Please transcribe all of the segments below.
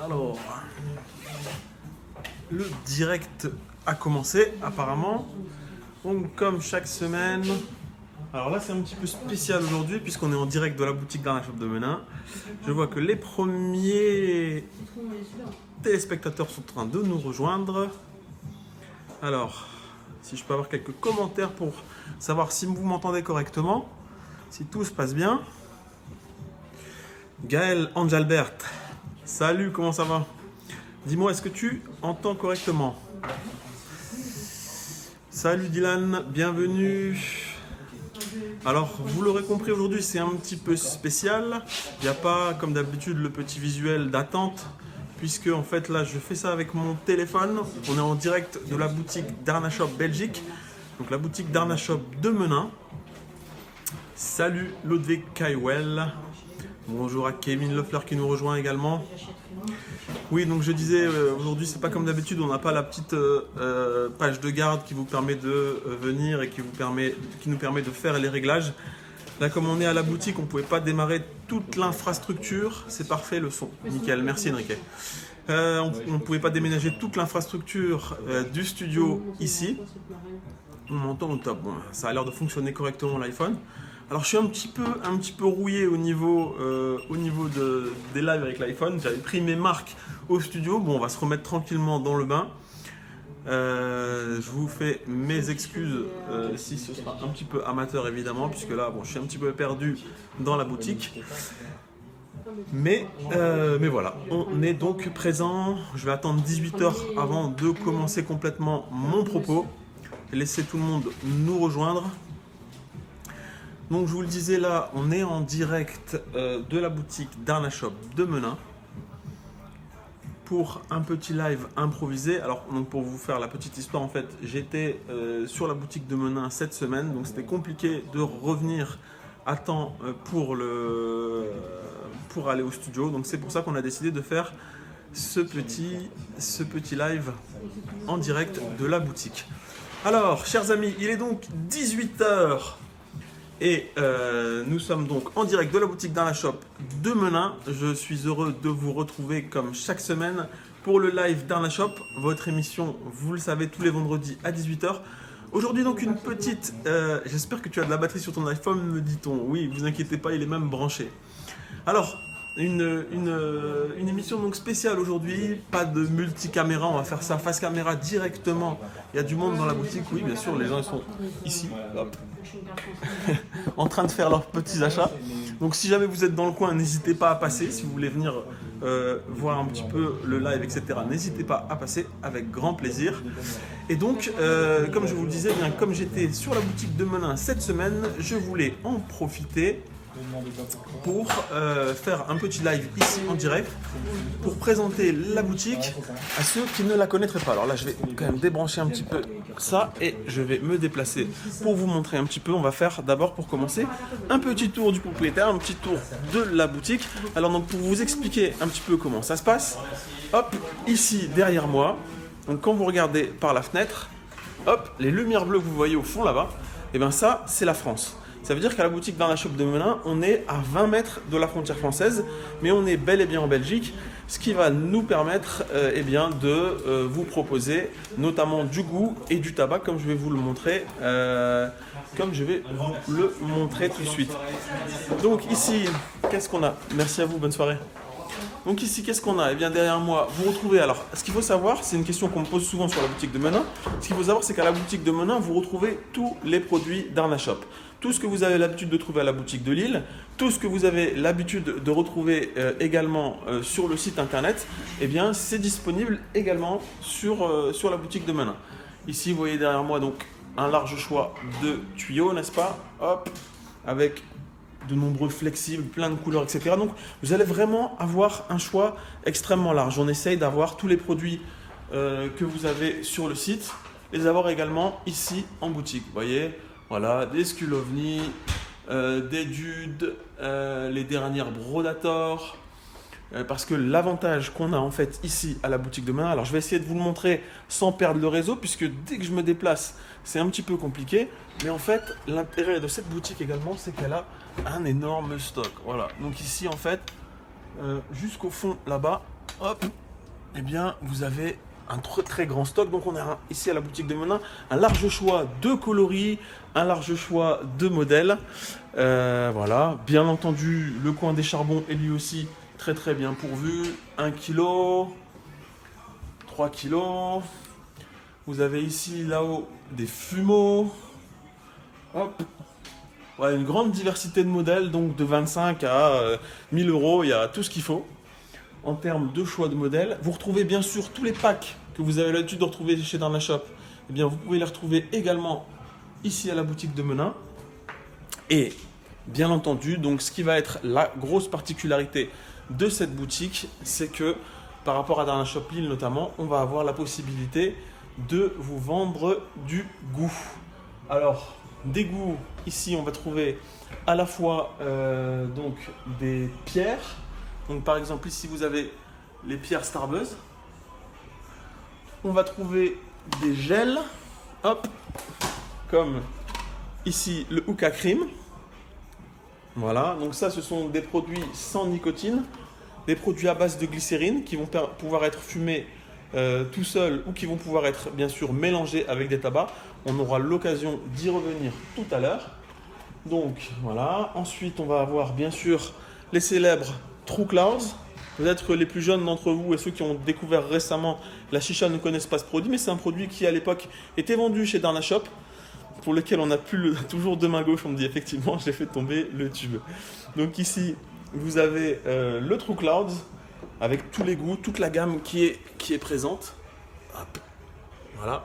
Alors, le direct a commencé apparemment. Donc comme chaque semaine, alors là c'est un petit peu spécial aujourd'hui puisqu'on est en direct de la boutique Darna Shop de Menin. Je vois que les premiers téléspectateurs sont en train de nous rejoindre. Alors, si je peux avoir quelques commentaires pour savoir si vous m'entendez correctement, si tout se passe bien. Gaël Angelbert, salut, comment ça va? Dis-moi, est-ce que tu entends correctement? Salut Dylan, bienvenue. Alors, vous l'aurez compris, aujourd'hui c'est un petit peu spécial. Il n'y a pas, comme d'habitude, le petit visuel d'attente, puisque en fait là, je fais ça avec mon téléphone. On est en direct de la boutique Darna Shop Belgique, donc la boutique Darna Shop de Menin. Salut Ludwig Kaiwell. Bonjour à Kevin Lefleur qui nous rejoint également. Oui, donc je disais, aujourd'hui c'est pas comme d'habitude, on n'a pas la petite page de garde qui vous permet de venir et qui nous permet de faire les réglages. Là, comme on est à la boutique, on ne pouvait pas démarrer toute l'infrastructure. C'est parfait le son, nickel, merci Enrique. On ne pouvait pas déménager toute l'infrastructure du studio ici. On m'entend au top, bon, ça a l'air de fonctionner correctement l'iPhone. Alors je suis un petit peu rouillé au niveau des lives avec l'iPhone. J'avais pris mes marques au studio. Bon, on va se remettre tranquillement dans le bain. Je vous fais mes excuses si ce sera un petit peu amateur évidemment, puisque là, bon, je suis un petit peu perdu dans la boutique. Mais voilà, on est donc présent. Je vais attendre 18h avant de commencer complètement mon propos. Laisser tout le monde nous rejoindre. Donc je vous le disais, là on est en direct de la boutique Darna Shop de Menin pour un petit live improvisé. Alors donc, pour vous faire la petite histoire, en fait j'étais sur la boutique de Menin cette semaine, donc c'était compliqué de revenir à temps pour aller au studio. Donc c'est pour ça qu'on a décidé de faire ce petit live en direct de la boutique. Alors chers amis, il est donc 18h. Et nous sommes donc en direct de la boutique Darna Shop de Menin. Je suis heureux de vous retrouver comme chaque semaine pour le live Darna Shop, votre émission, vous le savez, tous les vendredis à 18h. Aujourd'hui donc une petite... j'espère que tu as de la batterie sur ton iPhone, me dit-on. Oui, vous inquiétez pas, il est même branché. Alors, une émission donc spéciale aujourd'hui, pas de multicaméra, on va faire ça face caméra directement. Il y a du monde dans la boutique, oui bien sûr, les gens ils sont ici, hop, en train de faire leurs petits achats. Donc si jamais vous êtes dans le coin, n'hésitez pas à passer, si vous voulez venir voir un petit peu le live, etc. N'hésitez pas à passer, avec grand plaisir. Et donc, comme je vous le disais, bien, comme j'étais sur la boutique de Menin cette semaine, je voulais en profiter pour faire un petit live ici en direct pour présenter la boutique à ceux qui ne la connaîtraient pas. Alors là je vais quand même débrancher un petit peu ça et je vais me déplacer pour vous montrer un petit peu. On va faire d'abord pour commencer un petit tour du propriétaire, un petit tour de la boutique. Alors donc pour vous expliquer un petit peu comment ça se passe, hop, ici derrière moi, donc quand vous regardez par la fenêtre, hop, les lumières bleues que vous voyez au fond là-bas, et bien ça c'est la France. Ça veut dire qu'à la boutique Darna Shop de Menin, on est à 20 mètres de la frontière française, mais on est bel et bien en Belgique, ce qui va nous permettre eh bien, de vous proposer notamment du goût et du tabac, comme je vais vous le montrer, tout de suite. Donc ici, qu'est-ce qu'on a? Merci à vous, bonne soirée. Donc ici, qu'est-ce qu'on a? Eh bien derrière moi, vous retrouvez, alors ce qu'il faut savoir, c'est une question qu'on me pose souvent sur la boutique de Menin, ce qu'il faut savoir c'est qu'à la boutique de Menin, vous retrouvez tous les produits Darna Shop. Tout ce que vous avez l'habitude de trouver à la boutique de Lille, tout ce que vous avez l'habitude de retrouver également sur le site internet, eh bien c'est disponible également sur la boutique de Menin. Ici, vous voyez derrière moi donc un large choix de tuyaux, n'est-ce pas? Hop, avec de nombreux flexibles, plein de couleurs, etc. Donc, vous allez vraiment avoir un choix extrêmement large. On essaye d'avoir tous les produits que vous avez sur le site, les avoir également ici en boutique. Vous voyez, voilà, des Skulovny, des Dudes, les dernières Brodator, parce que l'avantage qu'on a en fait ici à la boutique de Menin, alors je vais essayer de vous le montrer sans perdre le réseau, puisque dès que je me déplace, c'est un petit peu compliqué. Mais en fait, l'intérêt de cette boutique également, c'est qu'elle a un énorme stock. Voilà. Donc ici, en fait, jusqu'au fond là-bas, hop, eh bien, vous avez un très très grand stock. Donc on a ici à la boutique de Menin un large choix de coloris, un large choix de modèles. Voilà. Bien entendu, le coin des charbons est lui aussi très très bien pourvu. 1 kg, 3 kg. Vous avez ici là-haut des fumeaux. Hop. Ouais, une grande diversité de modèles, donc de 25 à 1000 euros, il y a tout ce qu'il faut en termes de choix de modèles. Vous retrouvez bien sûr tous les packs que vous avez l'habitude de retrouver chez Darna Shop. Eh bien, vous pouvez les retrouver également ici à la boutique de Menin. Et bien entendu, donc ce qui va être la grosse particularité de cette boutique, c'est que par rapport à Darna Shop Lille notamment, on va avoir la possibilité de vous vendre du goût. Alors, des goûts, ici on va trouver à la fois donc des pierres. Donc par exemple ici vous avez les pierres Starbuzz. On va trouver des gels, hop, comme ici le Hookah Cream. Voilà, donc ça ce sont des produits sans nicotine, des produits à base de glycérine qui vont pouvoir être fumés tout seuls ou qui vont pouvoir être bien sûr mélangés avec des tabacs. On aura l'occasion d'y revenir tout à l'heure. Donc voilà, ensuite on va avoir bien sûr les célèbres True Clouds. Peut-être que les plus jeunes d'entre vous et ceux qui ont découvert récemment la chicha ne connaissent pas ce produit, mais c'est un produit qui à l'époque était vendu chez Darna Shop, pour lequel on n'a plus toujours de main gauche. On me dit effectivement j'ai fait tomber le tube. Donc ici vous avez le True Clouds avec tous les goûts, toute la gamme qui est présente. Hop. Voilà,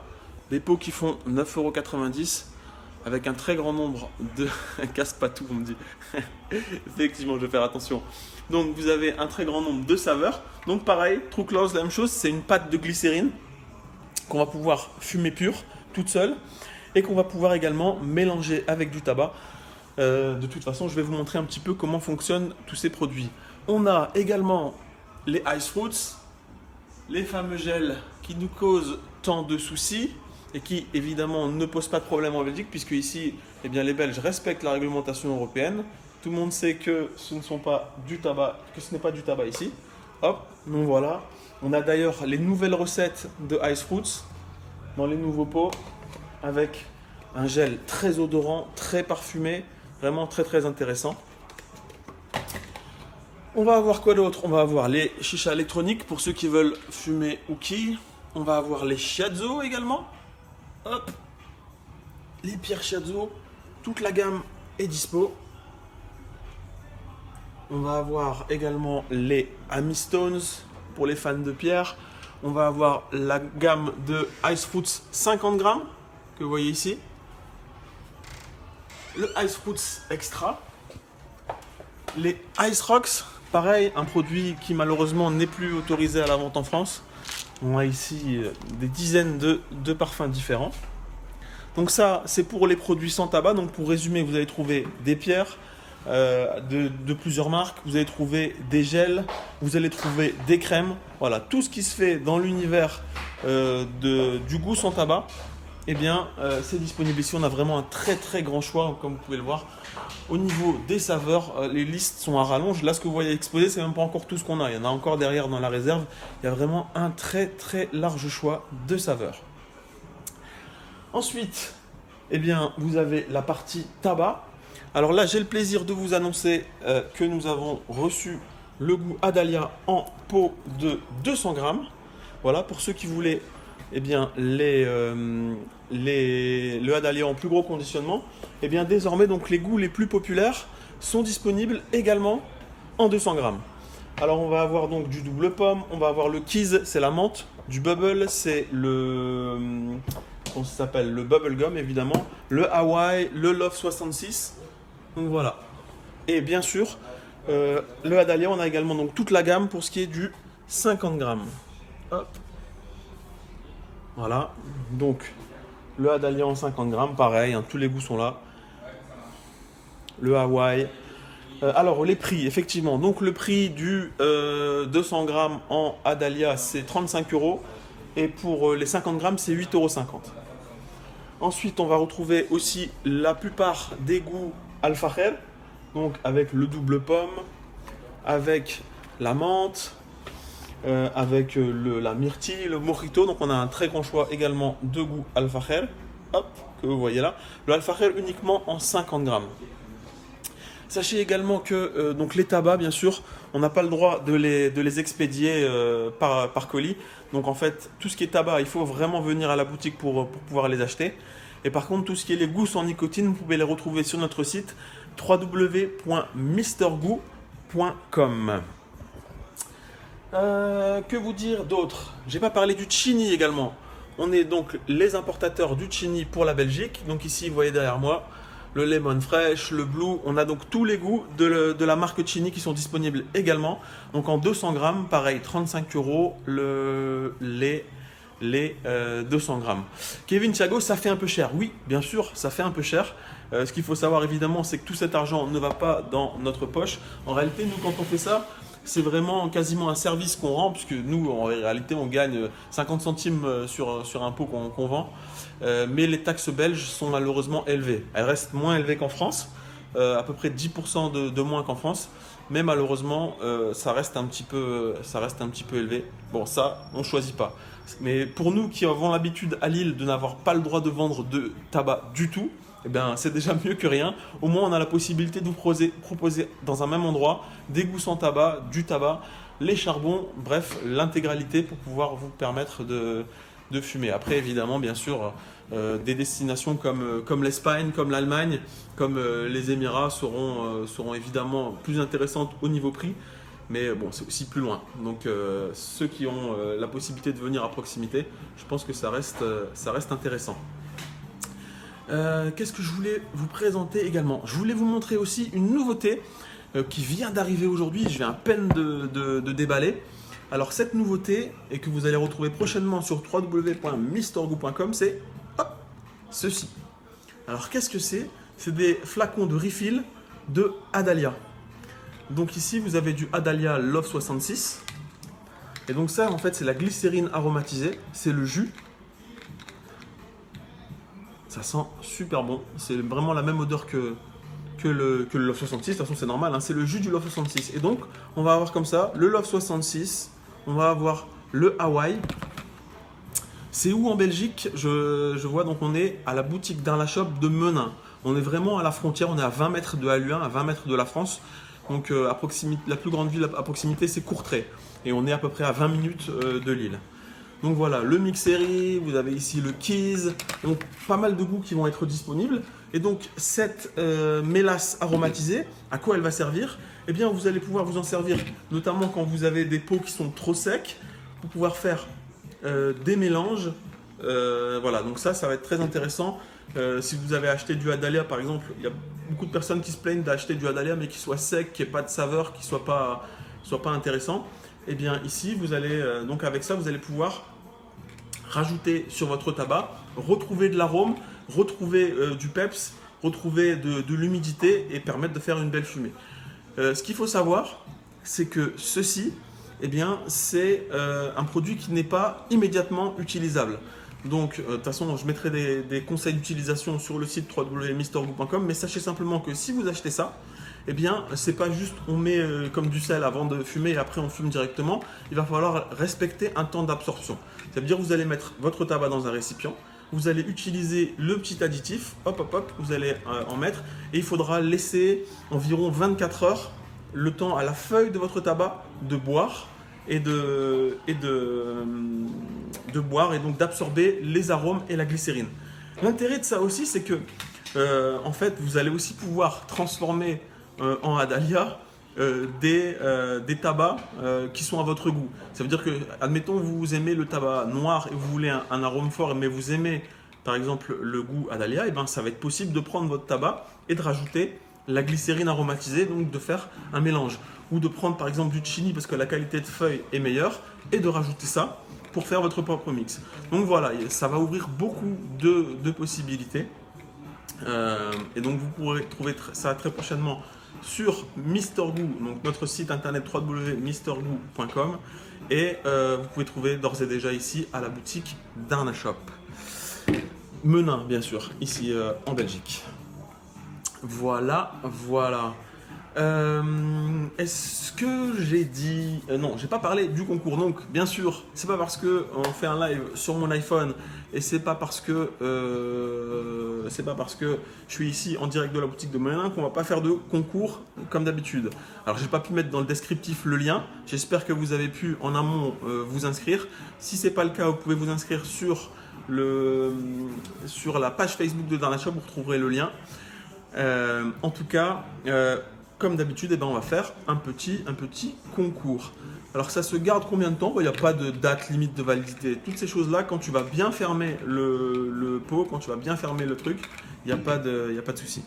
des pots qui font 9,90 € avec un très grand nombre de... casse pas tout, on me dit. Effectivement, je vais faire attention. Donc vous avez un très grand nombre de saveurs. Donc pareil, True Clouds, la même chose, c'est une pâte de glycérine qu'on va pouvoir fumer pure, toute seule, et qu'on va pouvoir également mélanger avec du tabac. De toute façon, je vais vous montrer un petit peu comment fonctionnent tous ces produits. On a également les Ice Fruits, les fameux gels qui nous causent tant de soucis et qui évidemment ne posent pas de problème en Belgique, puisque ici, eh bien, les Belges respectent la réglementation européenne. Tout le monde sait que ce ne sont pas du tabac, que ce n'est pas du tabac ici. Hop, donc voilà. On a d'ailleurs les nouvelles recettes de Ice Fruits dans les nouveaux pots avec un gel très odorant, très parfumé, vraiment très très intéressant. On va avoir quoi d'autre? On va avoir les chichas électroniques pour ceux qui veulent fumer Uki. On va avoir les shiatsu également. Hop, les pierres shiatsu, toute la gamme est dispo. On va avoir également les Amy Stones pour les fans de pierre. On va avoir la gamme de Ice Fruits 50 grammes que vous voyez ici. Le Ice Fruits Extra. Les Ice Rocks, pareil, un produit qui malheureusement n'est plus autorisé à la vente en France. On a ici des dizaines de parfums différents. Donc ça, c'est pour les produits sans tabac. Donc pour résumer, vous allez trouver des pierres de plusieurs marques. Vous allez trouver des gels. Vous allez trouver des crèmes. Voilà, tout ce qui se fait dans l'univers du goût sans tabac, eh bien, c'est disponible ici. On a vraiment un très très grand choix, comme vous pouvez le voir. Au niveau des saveurs, les listes sont à rallonge. Là, ce que vous voyez exposé, c'est même pas encore tout ce qu'on a. Il y en a encore derrière dans la réserve. Il y a vraiment un très très large choix de saveurs. Ensuite, eh bien, vous avez la partie tabac. Alors là, j'ai le plaisir de vous annoncer que nous avons reçu le goût Adalia en pot de 200 grammes. Voilà, pour ceux qui voulaient eh bien, le Adalia en plus gros conditionnement, eh bien, désormais, donc, les goûts les plus populaires sont disponibles également en 200 grammes. Alors, on va avoir donc du double pomme, on va avoir le Keys, c'est la menthe, du Bubble, c'est le... comment ça s'appelle? Le Bubble Gum, évidemment, le Hawaii, le Love 66. Donc voilà. Et bien sûr, le Adalia, on a également donc toute la gamme pour ce qui est du 50 grammes. Hop. Voilà. Donc, le Adalia en 50 grammes, pareil, hein, tous les goûts sont là. Le Hawaii, Alors, les prix, effectivement. Donc, le prix du 200 grammes en Adalia, c'est 35 euros. Et pour les 50 grammes, c'est 8,50 euros. Ensuite, on va retrouver aussi la plupart des goûts Al-Fahel. Donc, avec le double pomme, avec la menthe, avec la myrtille, le mojito. Donc, on a un très grand choix également de goûts Al-Fahel. Hop, que vous voyez là. Le Al-Fahel uniquement en 50 grammes. Sachez également que donc les tabacs, bien sûr, on n'a pas le droit de les expédier par colis. Donc en fait, tout ce qui est tabac, il faut vraiment venir à la boutique pour pouvoir les acheter. Et par contre, tout ce qui est les goûts sans nicotine, vous pouvez les retrouver sur notre site www.mrgoo.com. Que vous dire d'autre? J'ai pas parlé du Chini également. On est donc les importateurs du Chini pour la Belgique. Donc ici, vous voyez derrière moi, le lemon fresh, le blue, on a donc tous les goûts de la marque Chini qui sont disponibles également. Donc en 200 grammes, pareil, 35 euros les 200 grammes. Kevin Thiago, ça fait un peu cher. Oui, bien sûr, ça fait un peu cher. Ce qu'il faut savoir évidemment, c'est que tout cet argent ne va pas dans notre poche. En réalité, nous, quand on fait ça, c'est vraiment quasiment un service qu'on rend, puisque nous, en réalité, on gagne 50 centimes sur un pot qu'on vend. Mais les taxes belges sont malheureusement élevées. Elles restent moins élevées qu'en France, à peu près 10% de moins qu'en France. Mais malheureusement, ça reste un petit peu élevé. Bon, ça, on ne choisit pas. Mais pour nous qui avons l'habitude à Lille de n'avoir pas le droit de vendre de tabac du tout, eh bien, c'est déjà mieux que rien. Au moins, on a la possibilité de vous proposer dans un même endroit des goûts sans tabac, du tabac, les charbons, bref, l'intégralité pour pouvoir vous permettre de fumer. Après, évidemment, bien sûr, des destinations comme l'Espagne, comme l'Allemagne, comme les Émirats seront évidemment plus intéressantes au niveau prix. Mais bon, c'est aussi plus loin. Donc, ceux qui ont la possibilité de venir à proximité, je pense que ça reste intéressant. Qu'est-ce que je voulais vous présenter également? Je voulais vous montrer aussi une nouveauté qui vient d'arriver aujourd'hui. Je viens à peine de déballer. Alors, cette nouveauté, et que vous allez retrouver prochainement sur www.mrgoo.com, c'est ceci. Alors, qu'est-ce que c'est? C'est des flacons de refill de Adalia. Donc ici, vous avez du Adalia Love 66. Et donc ça, en fait, c'est la glycérine aromatisée. C'est le jus. Ça sent super bon. C'est vraiment la même odeur que le Love 66. De toute façon, c'est normal, hein. C'est le jus du Love 66. Et donc, on va avoir comme ça le Love 66. On va avoir le Hawaï. C'est où en Belgique? Je vois, donc on est à la boutique d'Arla Shop de Menin. On est vraiment à la frontière. On est à 20 mètres de Halluin, à 20 mètres de la France. Donc à proximité, la plus grande ville à proximité, c'est Courtrai. Et on est à peu près à 20 minutes de Lille. Donc voilà, le Mixeri, vous avez ici le Keys. Donc pas mal de goûts qui vont être disponibles. Et donc cette mélasse aromatisée, à quoi elle va servir? Eh bien, vous allez pouvoir vous en servir, notamment quand vous avez des pots qui sont trop secs, pour pouvoir faire des mélanges. Voilà, donc ça va être très intéressant. Si vous avez acheté du Adalia, par exemple, il y a beaucoup de personnes qui se plaignent d'acheter du Adalia, mais qui soit sec, qui n'ait pas de saveur, qui soit pas intéressant. Et bien ici, vous allez donc avec ça, vous allez pouvoir rajouter sur votre tabac, retrouver de l'arôme, retrouver du peps, retrouver de l'humidité et permettre de faire une belle fumée. Ce qu'il faut savoir, c'est que ceci, eh bien, c'est un produit qui n'est pas immédiatement utilisable. Donc, de toute façon, je mettrai des conseils d'utilisation sur le site www.mrgoo.com, mais sachez simplement que si vous achetez ça, eh bien, c'est pas juste on met comme du sel avant de fumer et après on fume directement. Il va falloir respecter un temps d'absorption. Ça veut dire que vous allez mettre votre tabac dans un récipient, vous allez utiliser le petit additif, hop, vous allez en mettre, et il faudra laisser environ 24 heures le temps à la feuille de votre tabac de boire et boire et donc d'absorber les arômes et la glycérine. L'intérêt de ça aussi, c'est que en fait, vous allez aussi pouvoir transformer en Adalia des tabacs qui sont à votre goût. Ça veut dire que, admettons, vous aimez le tabac noir et vous voulez un arôme fort, mais vous aimez par exemple le goût Adalia, et ben ça va être possible de prendre votre tabac et de rajouter la glycérine aromatisée, donc de faire un mélange. Ou de prendre par exemple du Chini parce que la qualité de feuille est meilleure et de rajouter ça pour faire votre propre mix. Donc voilà, ça va ouvrir beaucoup de possibilités. Et donc vous pourrez trouver ça très prochainement sur Mister Goo, donc notre site internet www.mrgoo.com, et vous pouvez trouver d'ores et déjà ici à la boutique Darna Shop. Menin, bien sûr, ici en Belgique. Voilà, voilà. Est-ce que j'ai dit... non, j'ai pas parlé du concours. Donc, bien sûr, c'est pas parce que on fait un live sur mon iPhone et c'est pas parce que je suis ici en direct de la boutique de Menin qu'on va pas faire de concours comme d'habitude. Alors, j'ai pas pu mettre dans le descriptif le lien. J'espère que vous avez pu en amont vous inscrire. Si c'est pas le cas, vous pouvez vous inscrire sur la page Facebook de Darna Shop. Vous retrouverez le lien. En tout cas, comme d'habitude, on va faire un petit concours. Alors ça se garde combien de temps? Il n'y a pas de date limite de validité. Toutes ces choses-là, quand tu vas bien fermer le pot, quand tu vas bien fermer le truc, il n'y a pas de souci.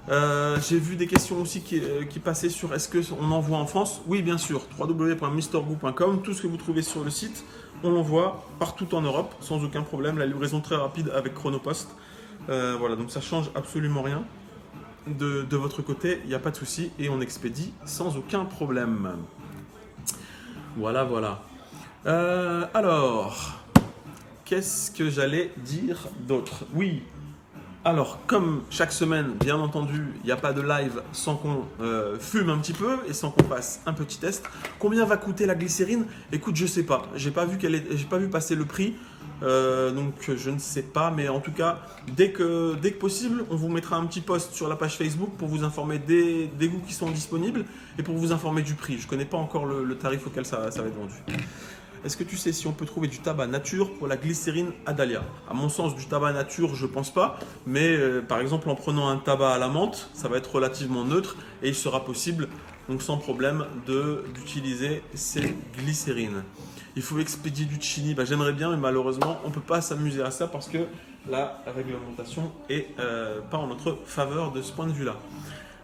J'ai vu des questions aussi qui passaient sur est-ce qu'on envoie en France? Oui, bien sûr, www.mrgoo.com. Tout ce que vous trouvez sur le site, on l'envoie partout en Europe sans aucun problème. La livraison très rapide avec Chronopost. Voilà, donc ça change absolument rien. De votre côté, il n'y a pas de souci et on expédie sans aucun problème. Voilà, voilà. Alors, qu'est-ce que j'allais dire d'autre? Oui. Alors, comme chaque semaine, bien entendu, il n'y a pas de live sans qu'on fume un petit peu et sans qu'on fasse un petit test. Combien va coûter la glycérine? Écoute, je sais pas. J'ai pas vu passer le prix, donc je ne sais pas. Mais en tout cas, dès que possible, on vous mettra un petit post sur la page Facebook pour vous informer des goûts qui sont disponibles et pour vous informer du prix. Je connais pas encore le tarif auquel ça va être vendu. Est-ce que tu sais si on peut trouver du tabac nature pour la glycérine Adalia? À mon sens, du tabac nature, je pense pas. Mais par exemple, en prenant un tabac à la menthe, ça va être relativement neutre et il sera possible, donc sans problème, d'utiliser ces glycérines. Il faut expédier du Chili. J'aimerais bien, mais malheureusement, on ne peut pas s'amuser à ça parce que la réglementation est pas en notre faveur de ce point de vue-là.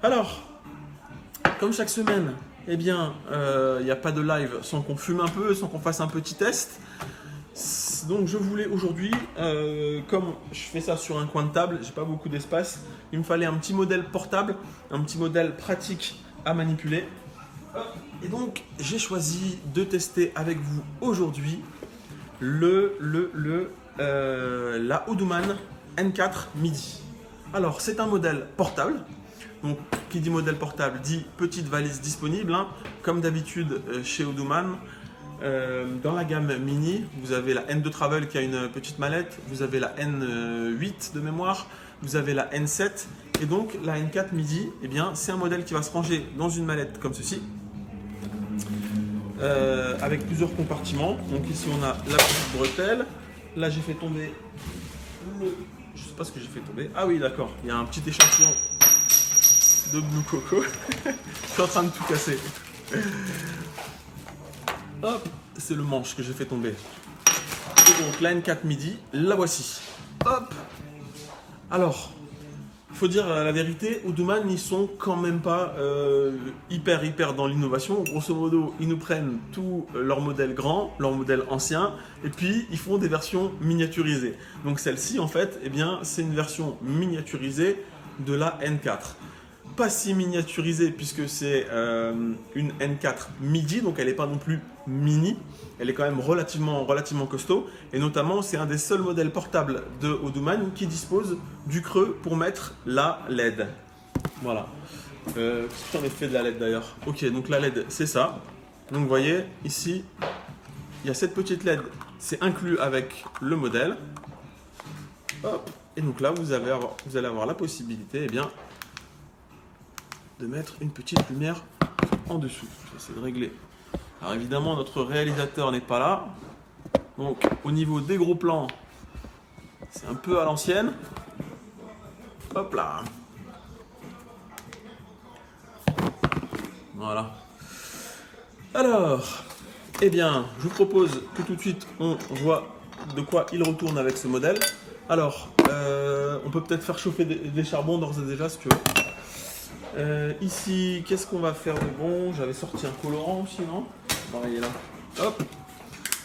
Alors, comme chaque semaine, eh bien, il n'y a pas de live sans qu'on fume un peu, sans qu'on fasse un petit test. Donc je voulais aujourd'hui, comme je fais ça sur un coin de table, j'ai pas beaucoup d'espace, il me fallait un petit modèle portable, un petit modèle pratique à manipuler. Et donc j'ai choisi de tester avec vous aujourd'hui la Audouman N4 MIDI. Alors c'est un modèle portable. Donc, qui dit modèle portable dit petite valise disponible. Comme d'habitude chez Audouman, dans la gamme mini, vous avez la N2 Travel qui a une petite mallette, vous avez la N8 de mémoire, vous avez la N7 et donc la N4 MIDI, eh bien, c'est un modèle qui va se ranger dans une mallette comme ceci, avec plusieurs compartiments. Donc ici on a la petite bretelle, là j'ai fait tomber je sais pas ce que j'ai fait tomber. Ah oui, d'accord, il y a un petit échantillon de Blue Coco. Je suis en train de tout casser. Hop, c'est le manche que j'ai fait tomber. Et donc la N4 MIDI, la voici. Hop. Alors, il faut dire la vérité, Audouman, ils sont quand même pas hyper dans l'innovation. Grosso modo, ils nous prennent tous leurs modèles grands, leurs modèles anciens, et puis ils font des versions miniaturisées. Donc celle-ci, en fait, eh bien, c'est une version miniaturisée de la N4. Pas si miniaturisée puisque c'est une N4 MIDI, donc elle n'est pas non plus mini, elle est quand même relativement costaud, et notamment c'est un des seuls modèles portables de Audouman qui dispose du creux pour mettre la LED. Voilà. Qu'est-ce que j'en ai fait de la LED d'ailleurs? Ok, donc la LED c'est ça. Donc vous voyez ici, il y a cette petite LED, c'est inclus avec le modèle. Hop. Et donc là vous allez avoir la possibilité, eh bien, de mettre une petite lumière en dessous. Je vais essayer de régler. Alors évidemment, notre réalisateur n'est pas là. Donc au niveau des gros plans, c'est un peu à l'ancienne. Hop là. Voilà. Alors, eh bien, je vous propose que tout de suite, on voit de quoi il retourne avec ce modèle. Alors, on peut peut-être faire chauffer des charbons d'ores et déjà, si tu veux. Ici, qu'est-ce qu'on va faire de bon? J'avais sorti un colorant aussi, non? Bon, il est là. Hop.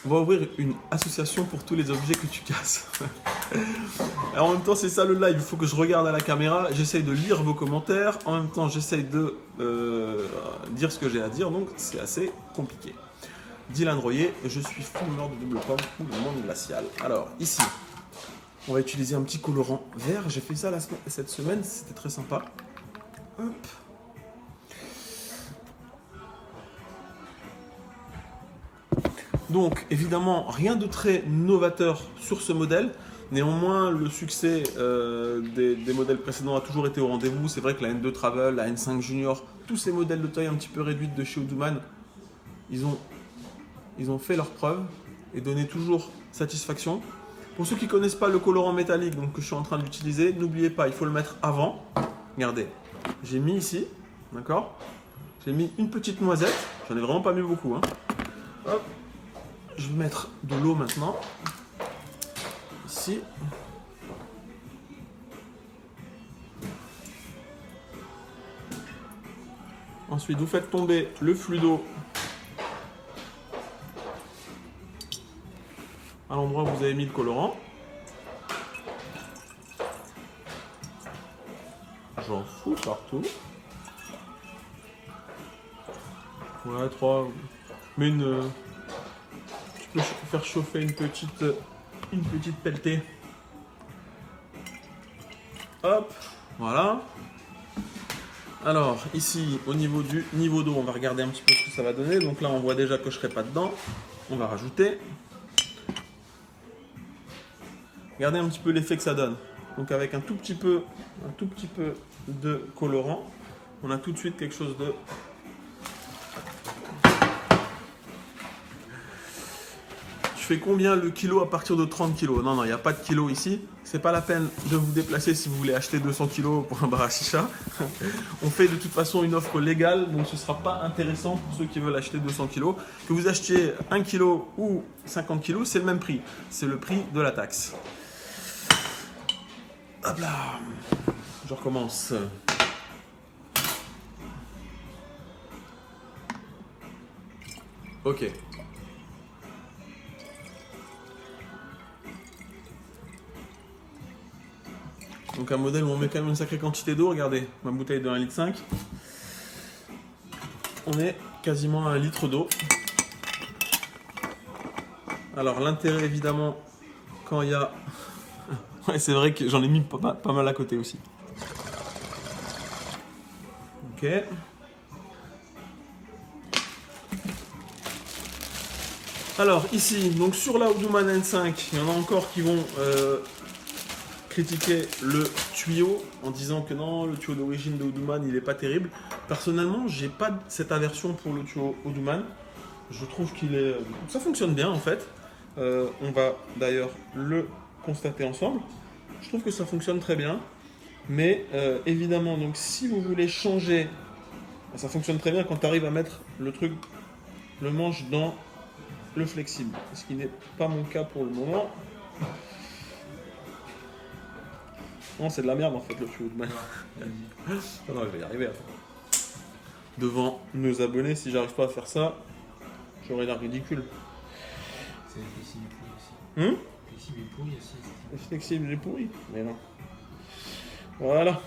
On va ouvrir une association pour tous les objets que tu casses. Alors, en même temps, c'est ça le live. Il faut que je regarde à la caméra. J'essaye de lire vos commentaires. En même temps, j'essaye de dire ce que j'ai à dire. Donc, c'est assez compliqué. Dylan Royer, je suis fumeur de double pomme ou le monde glacial. Alors, ici, on va utiliser un petit colorant vert. J'ai fait ça cette semaine. C'était très sympa. Hop. Donc, évidemment, rien de très novateur sur ce modèle. Néanmoins, le succès des modèles précédents a toujours été au rendez-vous. C'est vrai que la N2 Travel, la N5 Junior, tous ces modèles de taille un petit peu réduite de chez Audouman, ils ont fait leurs preuves et donné toujours satisfaction. Pour ceux qui ne connaissent pas le colorant métallique donc, que je suis en train d'utiliser, n'oubliez pas, il faut le mettre avant. Regardez, j'ai mis ici, d'accord? J'ai mis une petite noisette, j'en ai vraiment pas mis beaucoup. Hein. Hop. Je vais mettre de l'eau maintenant. Ici. Ensuite, vous faites tomber le flux d'eau à l'endroit où vous avez mis le colorant. J'en fous partout. Ouais, 3. Mais tu peux faire chauffer une petite pelletée. Hop, voilà. Alors, ici, au niveau du niveau d'eau, on va regarder un petit peu ce que ça va donner. Donc là, on voit déjà que je ne serai pas dedans. On va rajouter. Regardez un petit peu l'effet que ça donne. Donc avec un tout petit peu de colorant, on a tout de suite quelque chose de... Je fais combien le kilo à partir de 30 kg? Non, il n'y a pas de kilo ici. C'est pas la peine de vous déplacer si vous voulez acheter 200 kg pour un bar à chicha. On fait de toute façon une offre légale, donc ce ne sera pas intéressant pour ceux qui veulent acheter 200 kg. Que vous achetiez 1 kg ou 50 kg, c'est le même prix. C'est le prix de la taxe. Hop là, je recommence. Ok. Donc un modèle où on met quand même une sacrée quantité d'eau. Regardez, ma bouteille de 1,5 litre. On est quasiment à 1 litre d'eau. Alors l'intérêt évidemment, quand il y a... Ouais, c'est vrai que j'en ai mis pas mal à côté aussi. Ok. Alors ici, donc sur la Audouman N5, il y en a encore qui vont critiquer le tuyau en disant que non, le tuyau d'origine de Audouman il n'est pas terrible. Personnellement, j'ai pas cette aversion pour le tuyau Audouman. Je trouve qu'il est, ça fonctionne bien en fait. On va d'ailleurs le constater ensemble. Je trouve que ça fonctionne très bien. Mais évidemment, donc si vous voulez changer, ça fonctionne très bien quand tu arrives à mettre le manche dans le flexible. Ce qui n'est pas mon cas pour le moment. Non, c'est de la merde en fait le tuyau de main. Non, je vais y arriver. Attends. Devant nos abonnés, si j'arrive pas à faire ça, j'aurais l'air ridicule. C'est flexible et pourri aussi. Flexible et pourri aussi. Flexible et pourri, mais non. Voilà.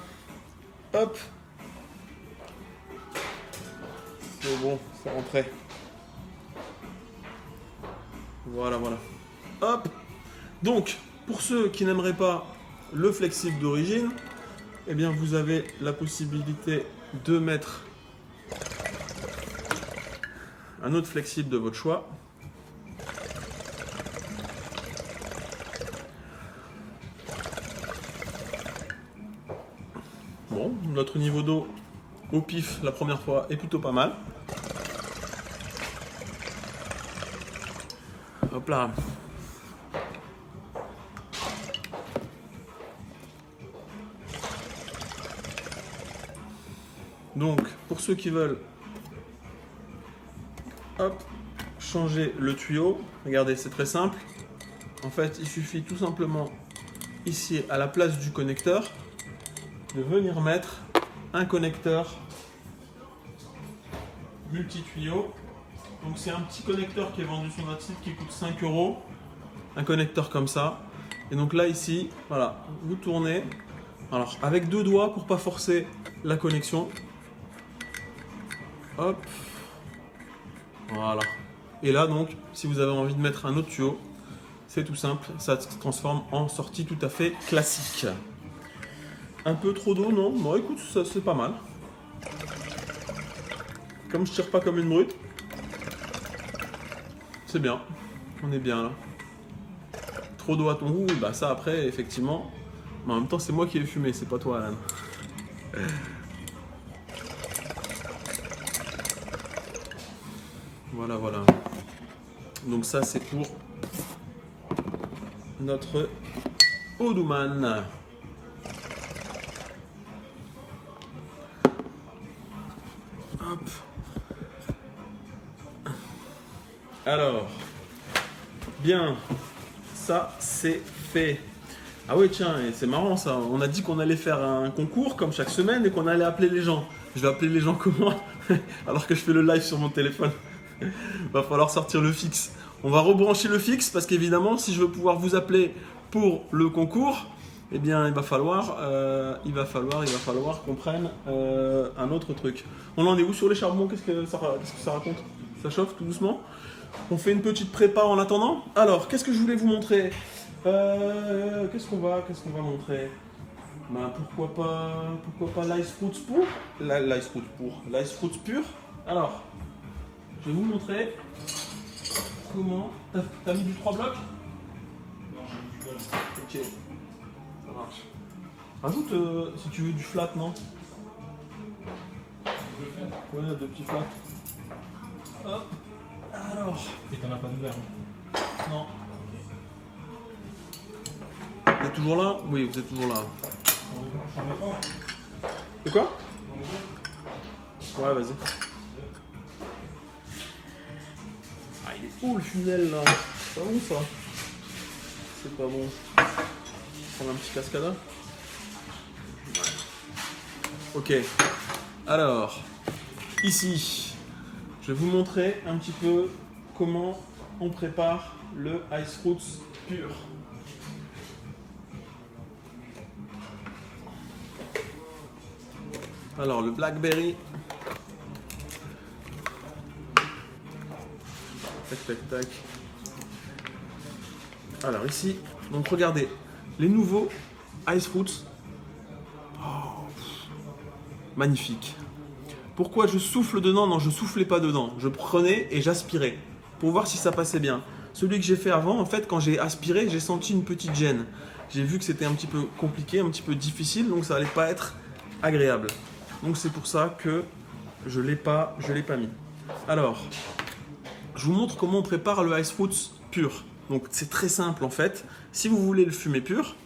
Hop. C'est bon, c'est rentré. Voilà. Hop. Donc, pour ceux qui n'aimeraient pas le flexible d'origine, eh bien vous avez la possibilité de mettre un autre flexible de votre choix. Bon, notre niveau d'eau au pif la première fois est plutôt pas mal. Hop là. Donc, pour ceux qui veulent changer le tuyau, regardez, c'est très simple. En fait, il suffit tout simplement ici, à la place du connecteur, de venir mettre un connecteur multi-tuyau Donc c'est un petit connecteur qui est vendu sur notre site qui coûte 5 €. Un connecteur comme ça. Et donc là ici, voilà, vous tournez. Alors avec 2 doigts pour pas forcer la connexion. Hop. Voilà. Et là donc, si vous avez envie de mettre un autre tuyau, c'est tout simple, ça se transforme en sortie tout à fait classique. Un peu trop d'eau, non? Bon écoute, ça c'est pas mal. Comme je tire pas comme une brute, c'est bien. On est bien là. Trop d'eau à ton goût, bah ça après, effectivement. Mais en même temps, c'est moi qui ai fumé, c'est pas toi, Alan. Voilà, voilà. Donc ça, c'est pour notre Oduman. Hop. Alors, bien, ça c'est fait. Ah ouais, tiens, et c'est marrant ça. On a dit qu'on allait faire un concours comme chaque semaine et qu'on allait appeler les gens. Je vais appeler les gens comment? Alors que je fais le live sur mon téléphone. Va falloir sortir le fixe. On va rebrancher le fixe parce qu'évidemment, si je veux pouvoir vous appeler pour le concours, eh bien, il va falloir qu'on prenne un autre truc. On en est où sur les charbons? Qu'est-ce que ça raconte? Ça chauffe tout doucement. On fait une petite prépa en attendant. Alors, qu'est-ce que je voulais vous montrer? Qu'est-ce qu'on va montrer? Ben, pourquoi pas l'ice fruits pur? L'ice fruits pur. Alors, je vais vous montrer comment. T'as mis du 3 blocs? Non, j'ai mis du bol. Ok, ça marche. Rajoute si tu veux du flat, non? Je le fais. Ouais, 2 petits flats. Hop. Alors. Et t'en as pas d'ouvert? Non. Vous êtes toujours là? Oui, vous êtes toujours là. J'en ai pas. De quoi? Ouais, vas-y. Ah, il est où le funnel là? C'est pas bon ça? C'est pas bon. Prendre un petit cascada? Ouais. Ok. Alors, ici, je vais vous montrer un petit peu comment on prépare le ice fruits pur. Alors, le blackberry. Tac, tac, tac. Alors, ici, donc regardez, les nouveaux ice fruits. Oh, magnifique. Pourquoi je souffle dedans? Non, je soufflais pas dedans. Je prenais et j'aspirais pour voir si ça passait bien. Celui que j'ai fait avant, en fait, quand j'ai aspiré, j'ai senti une petite gêne. J'ai vu que c'était un petit peu compliqué, un petit peu difficile, donc ça allait pas être agréable. Donc c'est pour ça que je l'ai pas mis. Alors, je vous montre comment on prépare le ice fruits pur. Donc c'est très simple en fait. Si vous voulez le fumer pur,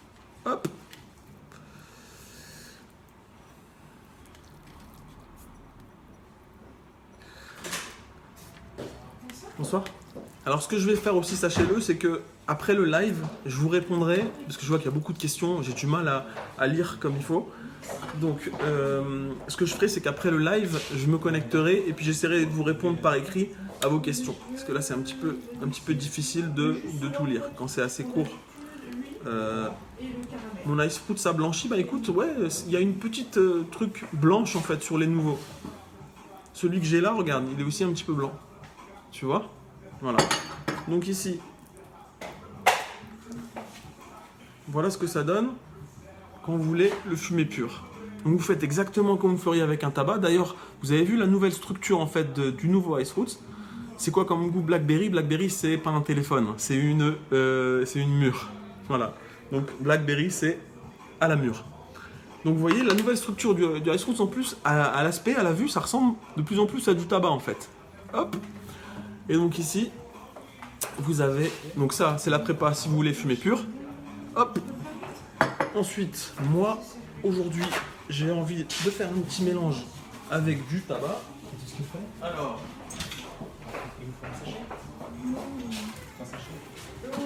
hop. Bonsoir. Alors ce que je vais faire aussi, sachez-le, c'est que après le live, je vous répondrai, parce que je vois qu'il y a beaucoup de questions, j'ai du mal à lire comme il faut. Donc ce que je ferai, c'est qu'après le live, je me connecterai et puis j'essaierai de vous répondre par écrit à vos questions. Parce que là, c'est un petit peu difficile de tout lire quand c'est assez court. Mon ice fruit, ça blanchit. Bah écoute, ouais, il y a une petite truc blanche en fait sur les nouveaux. Celui que j'ai là, regarde, il est aussi un petit peu blanc. Tu vois? Voilà. Donc ici, voilà ce que ça donne quand vous voulez le fumer pur. Donc vous faites exactement comme vous feriez avec un tabac. D'ailleurs, vous avez vu la nouvelle structure en fait du nouveau ice fruits. C'est quoi comme goût Blackberry? Blackberry, c'est pas un téléphone, c'est une mûre. Voilà. Donc Blackberry, c'est à la mûre. Donc vous voyez, la nouvelle structure du ice fruits en plus, à l'aspect, à la vue, ça ressemble de plus en plus à du tabac en fait. Hop. Et donc ici, vous avez, donc ça, c'est la prépa si vous voulez fumer pur. Hop. Ensuite, moi, aujourd'hui, j'ai envie de faire un petit mélange avec du tabac. Qu'est-ce qu'il fait? Alors, Il vous faut un sachet?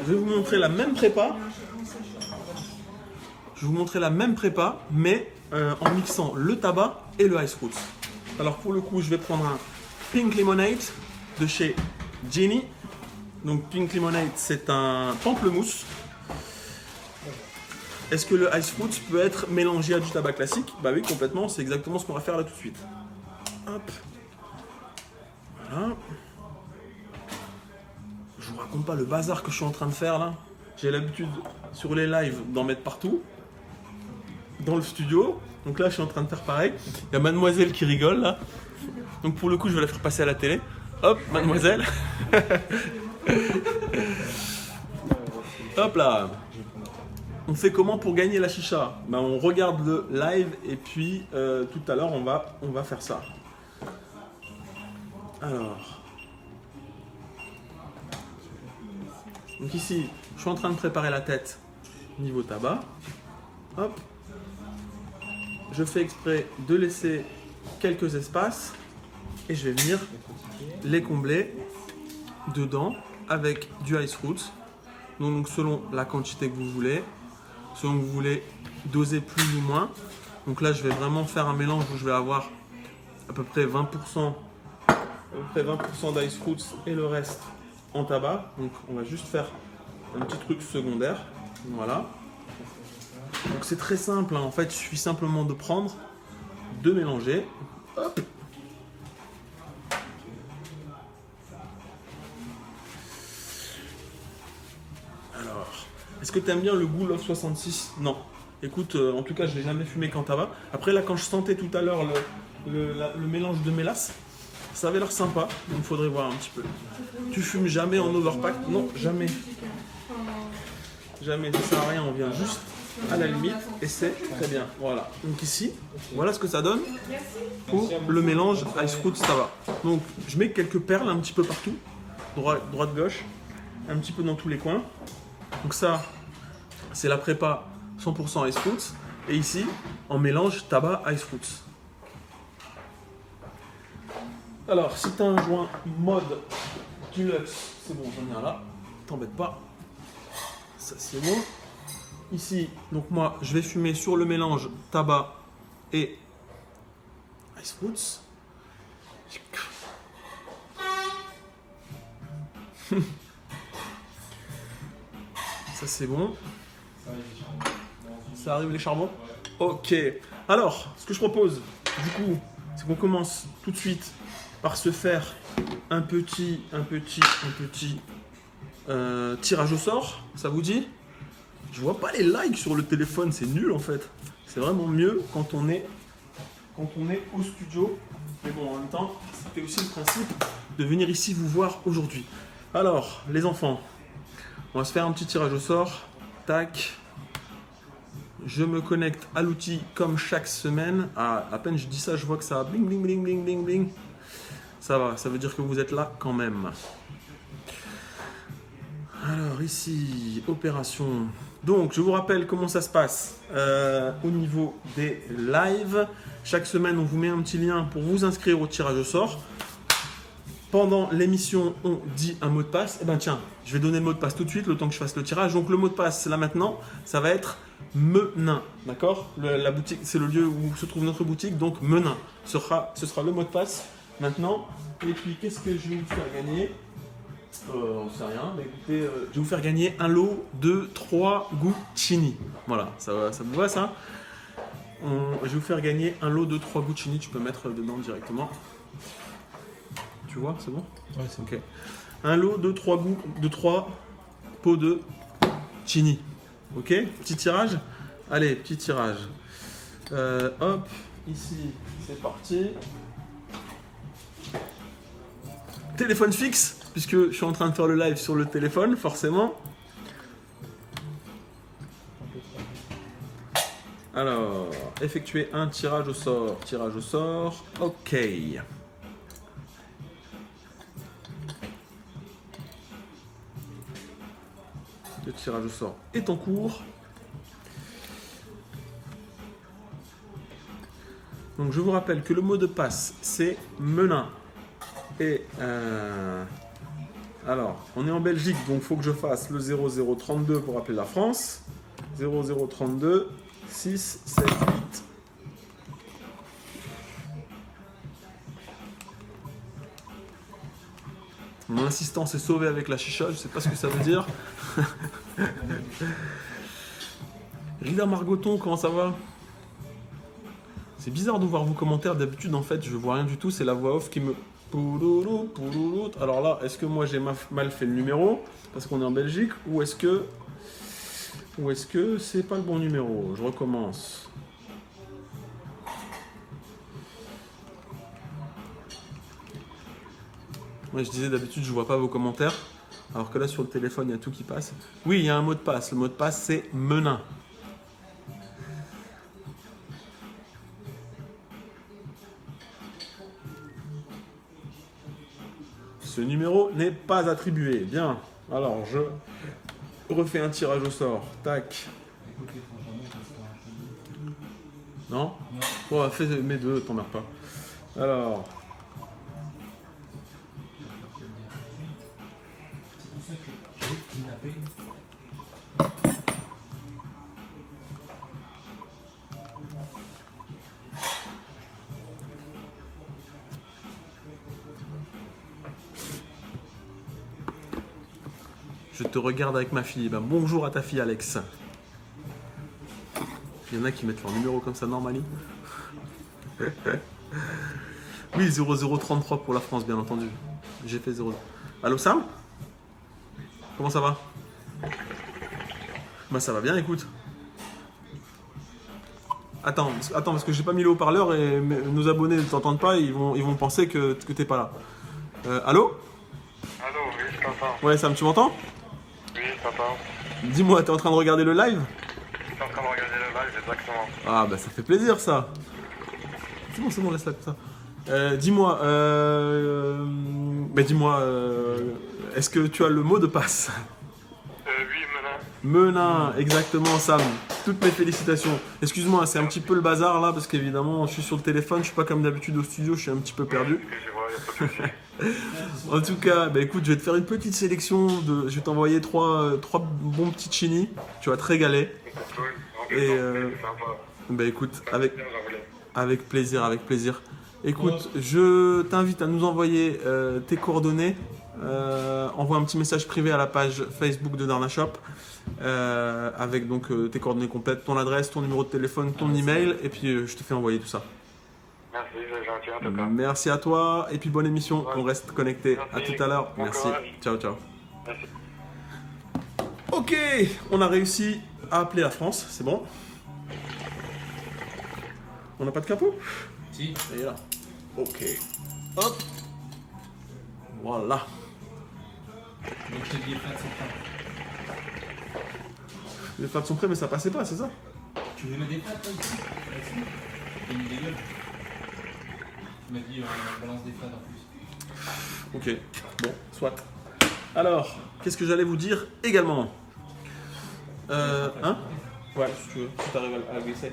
je vais vous montrer la même prépa. Je vais vous montrer la même prépa, mais en mixant le tabac et le ice fruits. Alors pour le coup, je vais prendre un Pink Lemonade. de chez Genie. Donc Pink Lemonade, c'est un pamplemousse. Est-ce que le Ice Fruits peut être mélangé à du tabac classique? Bah oui, complètement, c'est exactement ce qu'on va faire là tout de suite. Hop. Voilà. Je vous raconte pas le bazar que je suis en train de faire là. J'ai l'habitude sur les lives d'en mettre partout. Dans le studio. Donc là, je suis en train de faire pareil. Il y a mademoiselle qui rigole là. Donc pour le coup, je vais la faire passer à la télé. Hop, mademoiselle. Hop là. On fait comment pour gagner la chicha? Ben, on regarde le live et puis tout à l'heure, on va faire ça. Alors. Donc ici, je suis en train de préparer la tête niveau tabac. Hop. Je fais exprès de laisser quelques espaces et je vais venir les combler dedans avec du Ice Fruits. Donc selon la quantité que vous voulez, selon que vous voulez doser plus ou moins. Donc là, je vais vraiment faire un mélange où je vais avoir à peu près 20%, d'Ice Fruits et le reste en tabac. Donc on va juste faire un petit truc secondaire. Voilà. Donc c'est très simple, hein. En fait, il suffit simplement de prendre, de mélanger. Hop. Alors, est-ce que tu aimes bien le goût Love 66? Non. Écoute, en tout cas, je ne l'ai jamais fumé qu'en tabac. Après, là, quand je sentais tout à l'heure le mélange de mélasse, ça avait l'air sympa. Donc, il faudrait voir un petit peu. Tu fumes jamais en overpack? Non, jamais. Jamais, ça sert à rien. On vient juste à la limite et c'est très bien. Voilà. Donc ici, voilà ce que ça donne pour le mélange Ice Fruits tabac. Donc, je mets quelques perles un petit peu partout. Droite, gauche. Un petit peu dans tous les coins. Donc ça, c'est la prépa 100% Ice Fruits. Et ici, en mélange tabac Ice Fruits. Alors, si tu as un joint mode Deluxe, c'est bon, j'en ai un là. T'embête pas. Ça, c'est bon. Ici, donc moi, je vais fumer sur le mélange tabac et Ice Fruits. Ça, c'est bon. Ça arrive les charbons? Ok. Alors, ce que je propose, du coup, c'est qu'on commence tout de suite par se faire un petit tirage au sort. Ça vous dit? Je vois pas les likes sur le téléphone, c'est nul en fait. C'est vraiment mieux quand on est au studio. Mais bon, en même temps, c'était aussi le principe de venir ici vous voir aujourd'hui. Alors, les enfants, on va se faire un petit tirage au sort. Tac. Je me connecte à l'outil comme chaque semaine. Ah, à peine je dis ça, je vois que ça bling bling bling bling bling bling. Ça va, ça veut dire que vous êtes là quand même. Alors ici, opération. Donc je vous rappelle comment ça se passe au niveau des lives. Chaque semaine, on vous met un petit lien pour vous inscrire au tirage au sort. Pendant l'émission, on dit un mot de passe. Eh bien tiens, je vais donner le mot de passe tout de suite, le temps que je fasse le tirage. Donc le mot de passe, là maintenant, ça va être Menin. D'accord? La boutique, c'est le lieu où se trouve notre boutique. Donc Menin, ce sera le mot de passe maintenant. Et puis, qu'est-ce que je vais vous faire gagner? On sait rien, mais écoutez, je vais vous faire gagner un lot de 3 Guccini. Voilà, ça vous va ça? Je vais vous faire gagner un lot de 3 Guccini, tu peux mettre dedans directement. Tu vois, c'est bon? Ouais, c'est ok. Un lot de 3 pots de Chini. Ok? Petit tirage? Allez, petit tirage. Hop, ici, c'est parti. Téléphone fixe, puisque je suis en train de faire le live sur le téléphone, forcément. Alors, effectuer un tirage au sort. Tirage au sort, ok. Le tirage au sort est en cours. Donc je vous rappelle que le mot de passe, c'est Menin. Et alors, on est en Belgique, donc il faut que je fasse le 0032 pour appeler la France. 0032 6 7 8. Mon assistance est sauvée avec la chicha, je sais pas ce que ça veut dire. Rida Margoton, comment ça va? C'est bizarre de voir vos commentaires, d'habitude en fait je vois rien du tout, c'est la voix off qui me... Alors là, est-ce que moi j'ai mal fait le numéro parce qu'on est en Belgique ou est-ce que c'est pas le bon numéro? Je recommence. Moi je disais d'habitude je vois pas vos commentaires, alors que là sur le téléphone il y a tout qui passe. Oui, il y a un mot de passe, le mot de passe c'est Menin. Ce numéro n'est pas attribué. Bien. Alors, je refais un tirage au sort. Tac. Non? Ouais, fais mes deux, t'emmerdes pas. Alors. Je te regarde avec ma fille. Ben, bonjour à ta fille, Alex. Il y en a qui mettent leur numéro comme ça, normalement. Oui, 0033 pour la France, bien entendu. J'ai fait 0. Allô, Sam? Comment ça va? Bah, ça va bien, écoute. Attends, parce que j'ai pas mis le haut-parleur et nos abonnés ne t'entendent pas, ils vont penser que t'es pas là. Allô? Allô, oui, je t'entends. Ouais, Sam, tu m'entends? Oui, je t'entends. Dis-moi, t'es en train de regarder le live? Je suis en train de regarder le live, exactement. Ah, bah ça fait plaisir, ça. C'est bon, laisse-la comme ça. Dis-moi, est-ce que tu as le mot de passe? Oui, Menin. Menin, exactement, Sam. Toutes mes félicitations. Excuse-moi, c'est un petit peu le bazar là, parce qu'évidemment, je suis sur le téléphone, je suis pas comme d'habitude au studio, je suis un petit peu perdu. Oui, je vois, y a pas de souci. En tout cas, bah écoute, je vais te faire une petite sélection je vais t'envoyer trois bons petits chinis. Tu vas te régaler. Cool. Et C'est sympa. bah écoute, Bien, j'en voulais. avec plaisir. Écoute, je t'invite à nous envoyer tes coordonnées. Envoie un petit message privé à la page Facebook de Darna Shop avec donc tes coordonnées complètes, ton adresse, ton numéro de téléphone, ton email, et puis je te fais envoyer tout ça. Merci, c'est gentil en tout cas. Merci à toi et puis bonne émission. On reste connecté. À Merci. tout à l'heure. Bon Merci. courage. Ciao. Merci. Ok, on a réussi à appeler la France, c'est bon. On n'a pas de capot? Si. Et là. Ok. Hop. Voilà. Donc je te dis les frais de septembre. Les fêtes sont prêts, mais ça passait pas, c'est ça? Tu veux mettre des frais toi ici? Ici. J'ai mis des gueules. Tu m'as dit balance des frais en plus. Ok, bon, soit. Alors, qu'est-ce que j'allais vous dire également? Hein? Ouais, si tu veux, si t'arrives à le glisser.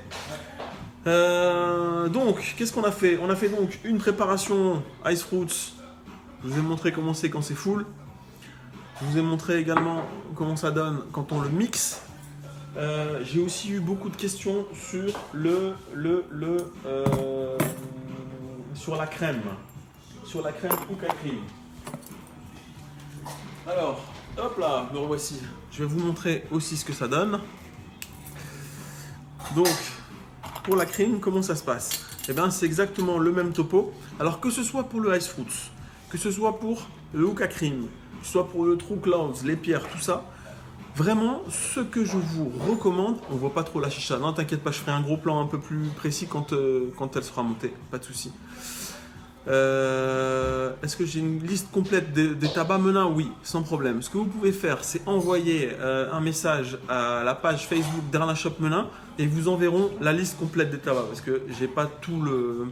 Donc, qu'est-ce qu'on a fait? On a fait donc une préparation Ice Fruits. Je vous ai montré comment c'est quand c'est full. Je vous ai montré également comment ça donne quand on le mixe. J'ai aussi eu beaucoup de questions sur sur la crème. Sur la crème Hookah Cream. Alors, hop là, me revoici. Je vais vous montrer aussi ce que ça donne. Donc, pour la crème, comment ça se passe? Eh bien, c'est exactement le même topo. Alors, que ce soit pour le Ice Fruits, que ce soit pour le Hookah Cream, que ce soit pour le True Clouds, les pierres, tout ça, vraiment, ce que je vous recommande, on voit pas trop la chicha. Non, t'inquiète pas, je ferai un gros plan un peu plus précis quand elle sera montée. Pas de souci. Est-ce que j'ai une liste complète des tabacs Menin? Oui, sans problème. Ce que vous pouvez faire, c'est envoyer un message à la page Facebook Darna Shop Menin et ils vous enverront la liste complète des tabacs parce que j'ai pas tout le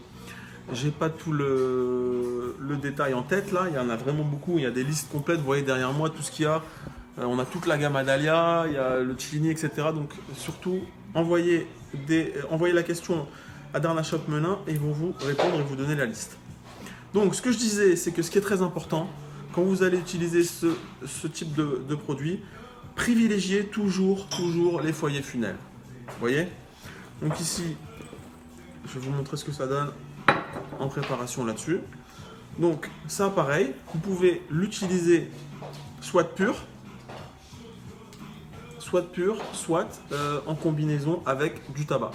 détail en tête là. Il y en a vraiment beaucoup. Il y a des listes complètes. Vous voyez derrière moi tout ce qu'il y a. On a toute la gamme Adalia, il y a le Chilini, etc. Donc surtout, envoyez la question à Darna Shop Menin et ils vont vous répondre et vous donner la liste. Donc ce que je disais, c'est que ce qui est très important, quand vous allez utiliser ce type de produit, privilégiez toujours les foyers funnels. Vous voyez? Donc ici, je vais vous montrer ce que ça donne en préparation là-dessus. Donc ça pareil, vous pouvez l'utiliser soit pur, soit en combinaison avec du tabac.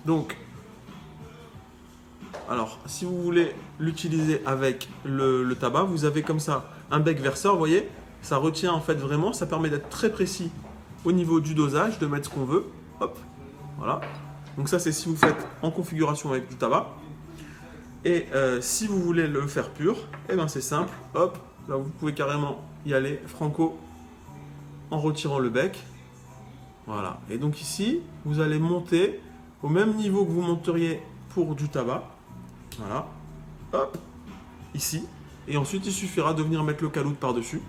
Donc, alors si vous voulez l'utiliser avec le tabac, vous avez comme ça un bec verseur, vous voyez, ça retient en fait vraiment, ça permet d'être très précis au niveau du dosage, de mettre ce qu'on veut. Hop, voilà. Donc ça c'est si vous faites en configuration avec du tabac. Et si vous voulez le faire pur, eh ben c'est simple, hop, là vous pouvez carrément y aller franco en retirant le bec. Voilà, et donc ici, vous allez monter au même niveau que vous monteriez pour du tabac. Voilà, hop, ici. Et ensuite, il suffira de venir mettre le calout par-dessus.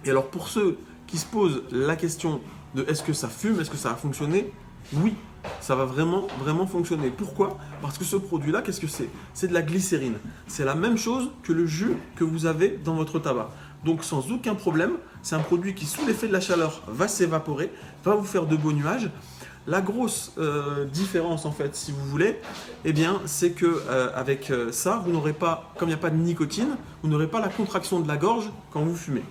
Et alors pour ceux qui se posent la question de est-ce que ça fume, est-ce que ça va fonctionner? Oui, ça va vraiment fonctionner. Pourquoi? Parce que ce produit-là, qu'est-ce que c'est? C'est de la glycérine. C'est la même chose que le jus que vous avez dans votre tabac. Donc sans aucun problème, c'est un produit qui sous l'effet de la chaleur va s'évaporer, va vous faire de beaux nuages. La grosse différence en fait, si vous voulez, eh bien, c'est que avec ça, vous n'aurez pas, comme il n'y a pas de nicotine, vous n'aurez pas la contraction de la gorge quand vous fumez.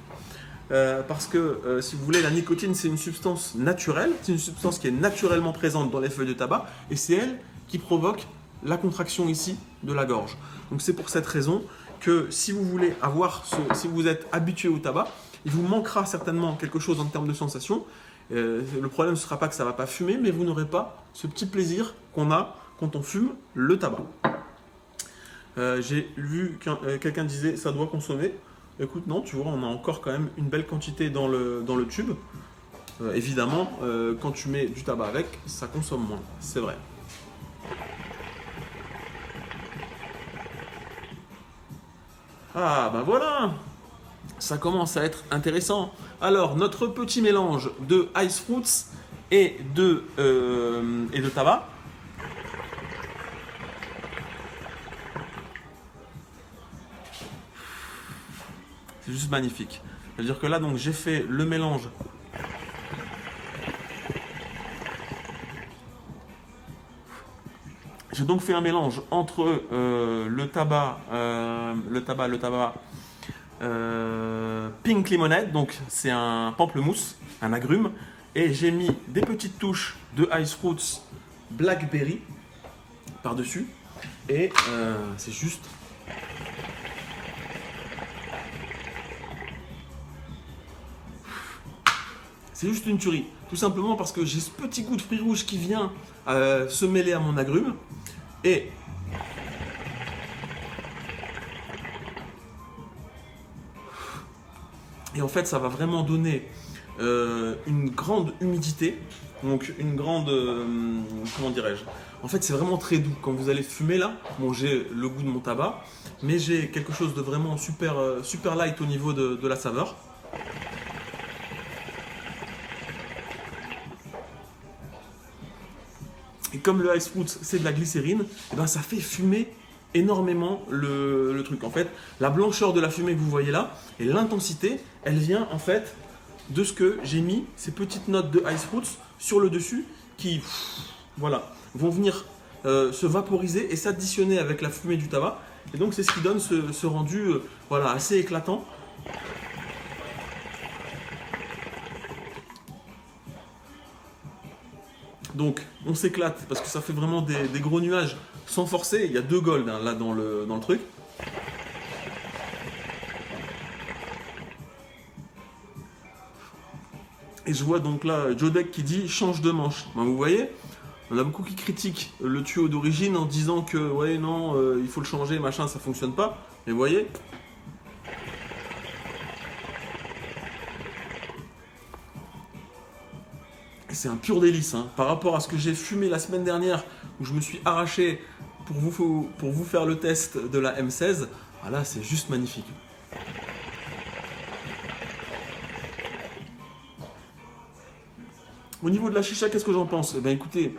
Parce que si vous voulez, la nicotine c'est une substance naturelle, c'est une substance qui est naturellement présente dans les feuilles de tabac et c'est elle qui provoque la contraction ici de la gorge. Donc c'est pour cette raison que si vous voulez avoir, si vous êtes habitué au tabac, il vous manquera certainement quelque chose en termes de sensation. Le problème ne sera pas que ça ne va pas fumer, mais vous n'aurez pas ce petit plaisir qu'on a quand on fume le tabac. J'ai vu quelqu'un disait ça doit consommer. Écoute, non, tu vois, on a encore quand même une belle quantité dans le tube. Évidemment, quand tu mets du tabac avec, ça consomme moins, c'est vrai. Ah, ben voilà, ça commence à être intéressant. Alors, notre petit mélange de Ice Fruits et de tabac. C'est juste magnifique. C'est-à-dire que là, donc, j'ai fait le mélange. J'ai donc fait un mélange entre le tabac Pink Lemonade, donc c'est un pamplemousse, un agrume, et j'ai mis des petites touches de Ice Fruits Blackberry par-dessus, et c'est juste... C'est juste une tuerie, tout simplement parce que j'ai ce petit goût de fruits rouges qui vient se mêler à mon agrume. Et en fait, ça va vraiment donner une grande humidité, donc une grande, comment dirais-je? En fait, c'est vraiment très doux. Quand vous allez fumer là, bon, j'ai le goût de mon tabac, mais j'ai quelque chose de vraiment super, super light au niveau de la saveur. Et comme le Ice Fruits, c'est de la glycérine, et ben ça fait fumer énormément le truc. En fait, la blancheur de la fumée que vous voyez là, et l'intensité, elle vient en fait de ce que j'ai mis, ces petites notes de Ice Fruits sur le dessus, qui voilà, vont venir se vaporiser et s'additionner avec la fumée du tabac. Et donc c'est ce qui donne ce rendu voilà, assez éclatant. Donc on s'éclate parce que ça fait vraiment des gros nuages sans forcer. Il y a 2 golds hein, là dans le truc. Et je vois donc là Jodek qui dit change de manche. Ben, vous voyez, on a beaucoup qui critiquent le tuyau d'origine en disant que ouais non il faut le changer, machin, ça fonctionne pas. Mais vous voyez, c'est un pur délice hein. Par rapport à ce que j'ai fumé la semaine dernière où je me suis arraché pour vous faire le test de la M16, voilà, c'est juste magnifique. Au niveau de la chicha, qu'est-ce que j'en pense? Eh bien écoutez,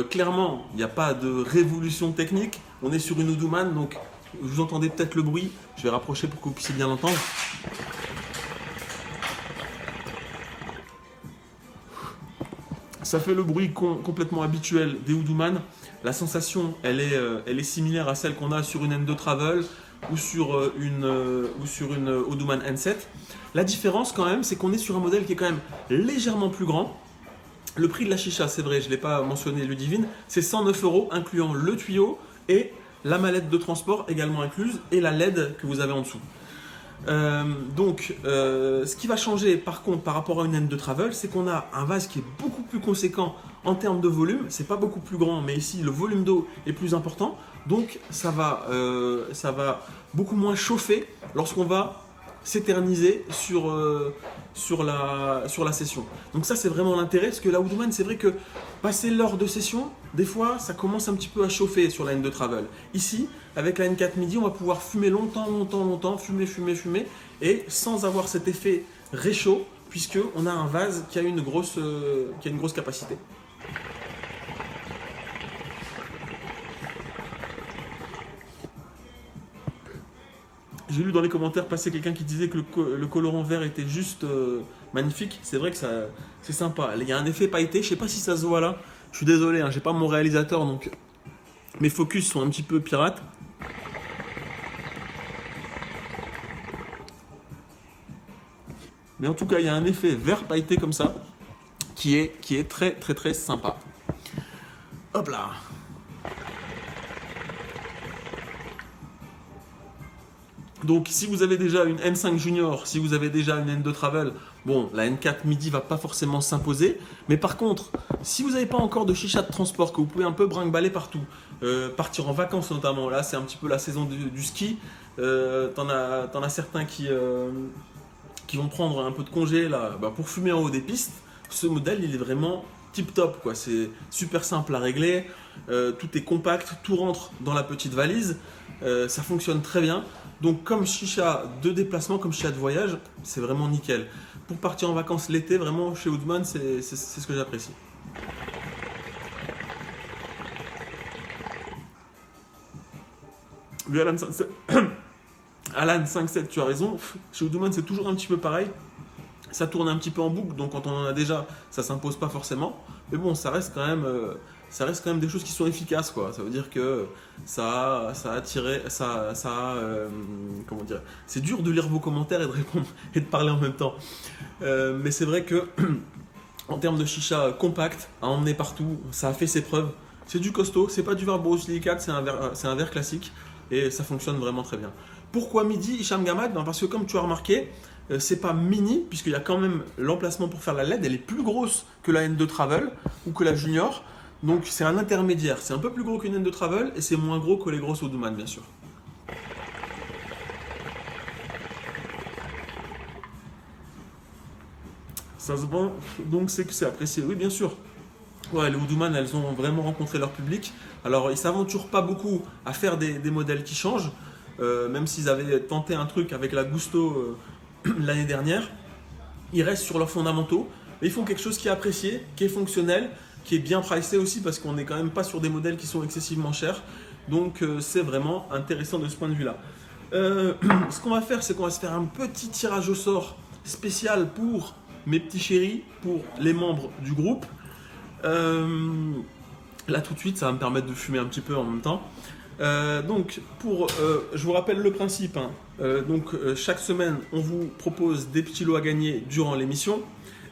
clairement, il n'y a pas de révolution technique. On est sur une Oudouman, donc vous entendez peut-être le bruit. Je vais rapprocher pour que vous puissiez bien l'entendre. Ça fait le bruit complètement habituel des Oudouman. La sensation, elle est similaire à celle qu'on a sur une N2 Travel. ou sur une Oduman N7. La différence quand même, c'est qu'on est sur un modèle qui est quand même légèrement plus grand. Le prix de la chicha, c'est vrai, je ne l'ai pas mentionné, Ludivine, c'est 109 €, incluant le tuyau et la mallette de transport également incluse et la LED que vous avez en dessous. Ce qui va changer par contre par rapport à une N2 Travel, c'est qu'on a un vase qui est beaucoup plus conséquent en termes de volume. C'est pas beaucoup plus grand, mais ici le volume d'eau est plus important. Donc ça va beaucoup moins chauffer lorsqu'on va s'éterniser sur la session. Donc ça c'est vraiment l'intérêt, parce que la Oduman, c'est vrai que passer l'heure de session, des fois ça commence un petit peu à chauffer sur la N2 Travel. Ici, avec la N4 Midi, on va pouvoir fumer longtemps, fumer, et sans avoir cet effet réchaud, puisqu'on a un vase qui a une grosse capacité. J'ai lu dans les commentaires passer quelqu'un qui disait que le colorant vert était juste magnifique. C'est vrai que c'est sympa. Il y a un effet pailleté. Je sais pas si ça se voit là. Je suis désolé, hein, j'ai pas mon réalisateur, donc mes focus sont un petit peu pirates. Mais en tout cas, il y a un effet vert pailleté comme ça qui est très sympa. Hop là. Donc si vous avez déjà une N5 Junior, si vous avez déjà une N2 Travel, bon, la N4 Midi va pas forcément s'imposer. Mais par contre, si vous n'avez pas encore de chicha de transport, que vous pouvez un peu brinque-baller partout, partir en vacances notamment, là c'est un petit peu la saison du ski, t'en as certains qui vont prendre un peu de congé là, pour fumer en haut des pistes. Ce modèle il est vraiment tip top, quoi. C'est super simple à régler, tout est compact, tout rentre dans la petite valise, ça fonctionne très bien. Donc comme chicha de déplacement, comme chicha de voyage, c'est vraiment nickel. Pour partir en vacances l'été, vraiment chez Oduman, c'est ce que j'apprécie. Oui, Alan 57, Alan 57, tu as raison. Chez Oduman, c'est toujours un petit peu pareil. Ça tourne un petit peu en boucle, donc quand on en a déjà, ça s'impose pas forcément. Mais bon, ça reste quand même des choses qui sont efficaces, quoi. Ça veut dire que ça a attiré, comment dire, c'est dur de lire vos commentaires et de répondre et de parler en même temps. Mais c'est vrai que en termes de chicha compact, à emmener partout, ça a fait ses preuves. C'est du costaud, c'est pas du verre borosilicate, c'est un verre classique et ça fonctionne vraiment très bien. Pourquoi Midi, Hicham Gamad? Parce que comme tu as remarqué, c'est pas mini, puisqu'il y a quand même l'emplacement pour faire la LED, elle est plus grosse que la N2 Travel ou que la Junior, donc c'est un intermédiaire, c'est un peu plus gros qu'une N2 Travel et c'est moins gros que les grosses Oduman bien sûr. Ça se vend, donc c'est que c'est apprécié, oui bien sûr. Ouais, les Oduman, elles ont vraiment rencontré leur public, alors ils s'aventurent pas beaucoup à faire des modèles qui changent, même s'ils avaient tenté un truc avec la Gusto l'année dernière, ils restent sur leurs fondamentaux, mais ils font quelque chose qui est apprécié, qui est fonctionnel, qui est bien pricé aussi parce qu'on n'est quand même pas sur des modèles qui sont excessivement chers, donc c'est vraiment intéressant de ce point de vue-là. Ce qu'on va faire, c'est qu'on va se faire un petit tirage au sort spécial pour mes petits chéris, pour les membres du groupe. Là tout de suite, ça va me permettre de fumer un petit peu en même temps. Je vous rappelle le principe, hein. Chaque semaine on vous propose des petits lots à gagner durant l'émission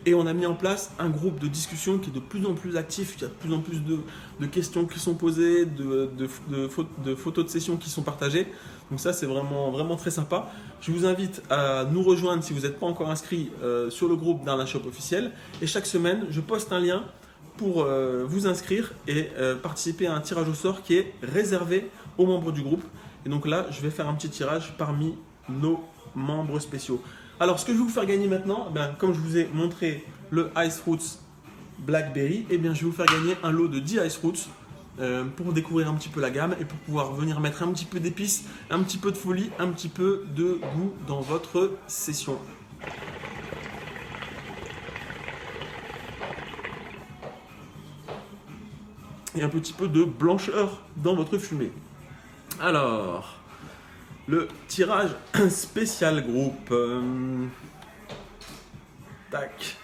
et on a mis en place un groupe de discussion qui est de plus en plus actif, il y a de plus en plus de questions qui sont posées, de photos de sessions qui sont partagées, donc ça c'est vraiment très sympa. Je vous invite à nous rejoindre si vous n'êtes pas encore inscrit sur le groupe d'Arna Shop officiel, et chaque semaine je poste un lien pour vous inscrire et participer à un tirage au sort qui est réservé aux membres du groupe. Et donc là, je vais faire un petit tirage parmi nos membres spéciaux. Alors, ce que je vais vous faire gagner maintenant, comme je vous ai montré le Ice Roots Blackberry, je vais vous faire gagner un lot de 10 Ice Roots pour découvrir un petit peu la gamme et pour pouvoir venir mettre un petit peu d'épices, un petit peu de folie, un petit peu de goût dans votre session. Et un petit peu de blancheur dans votre fumée. Alors, le tirage spécial groupe. Tac.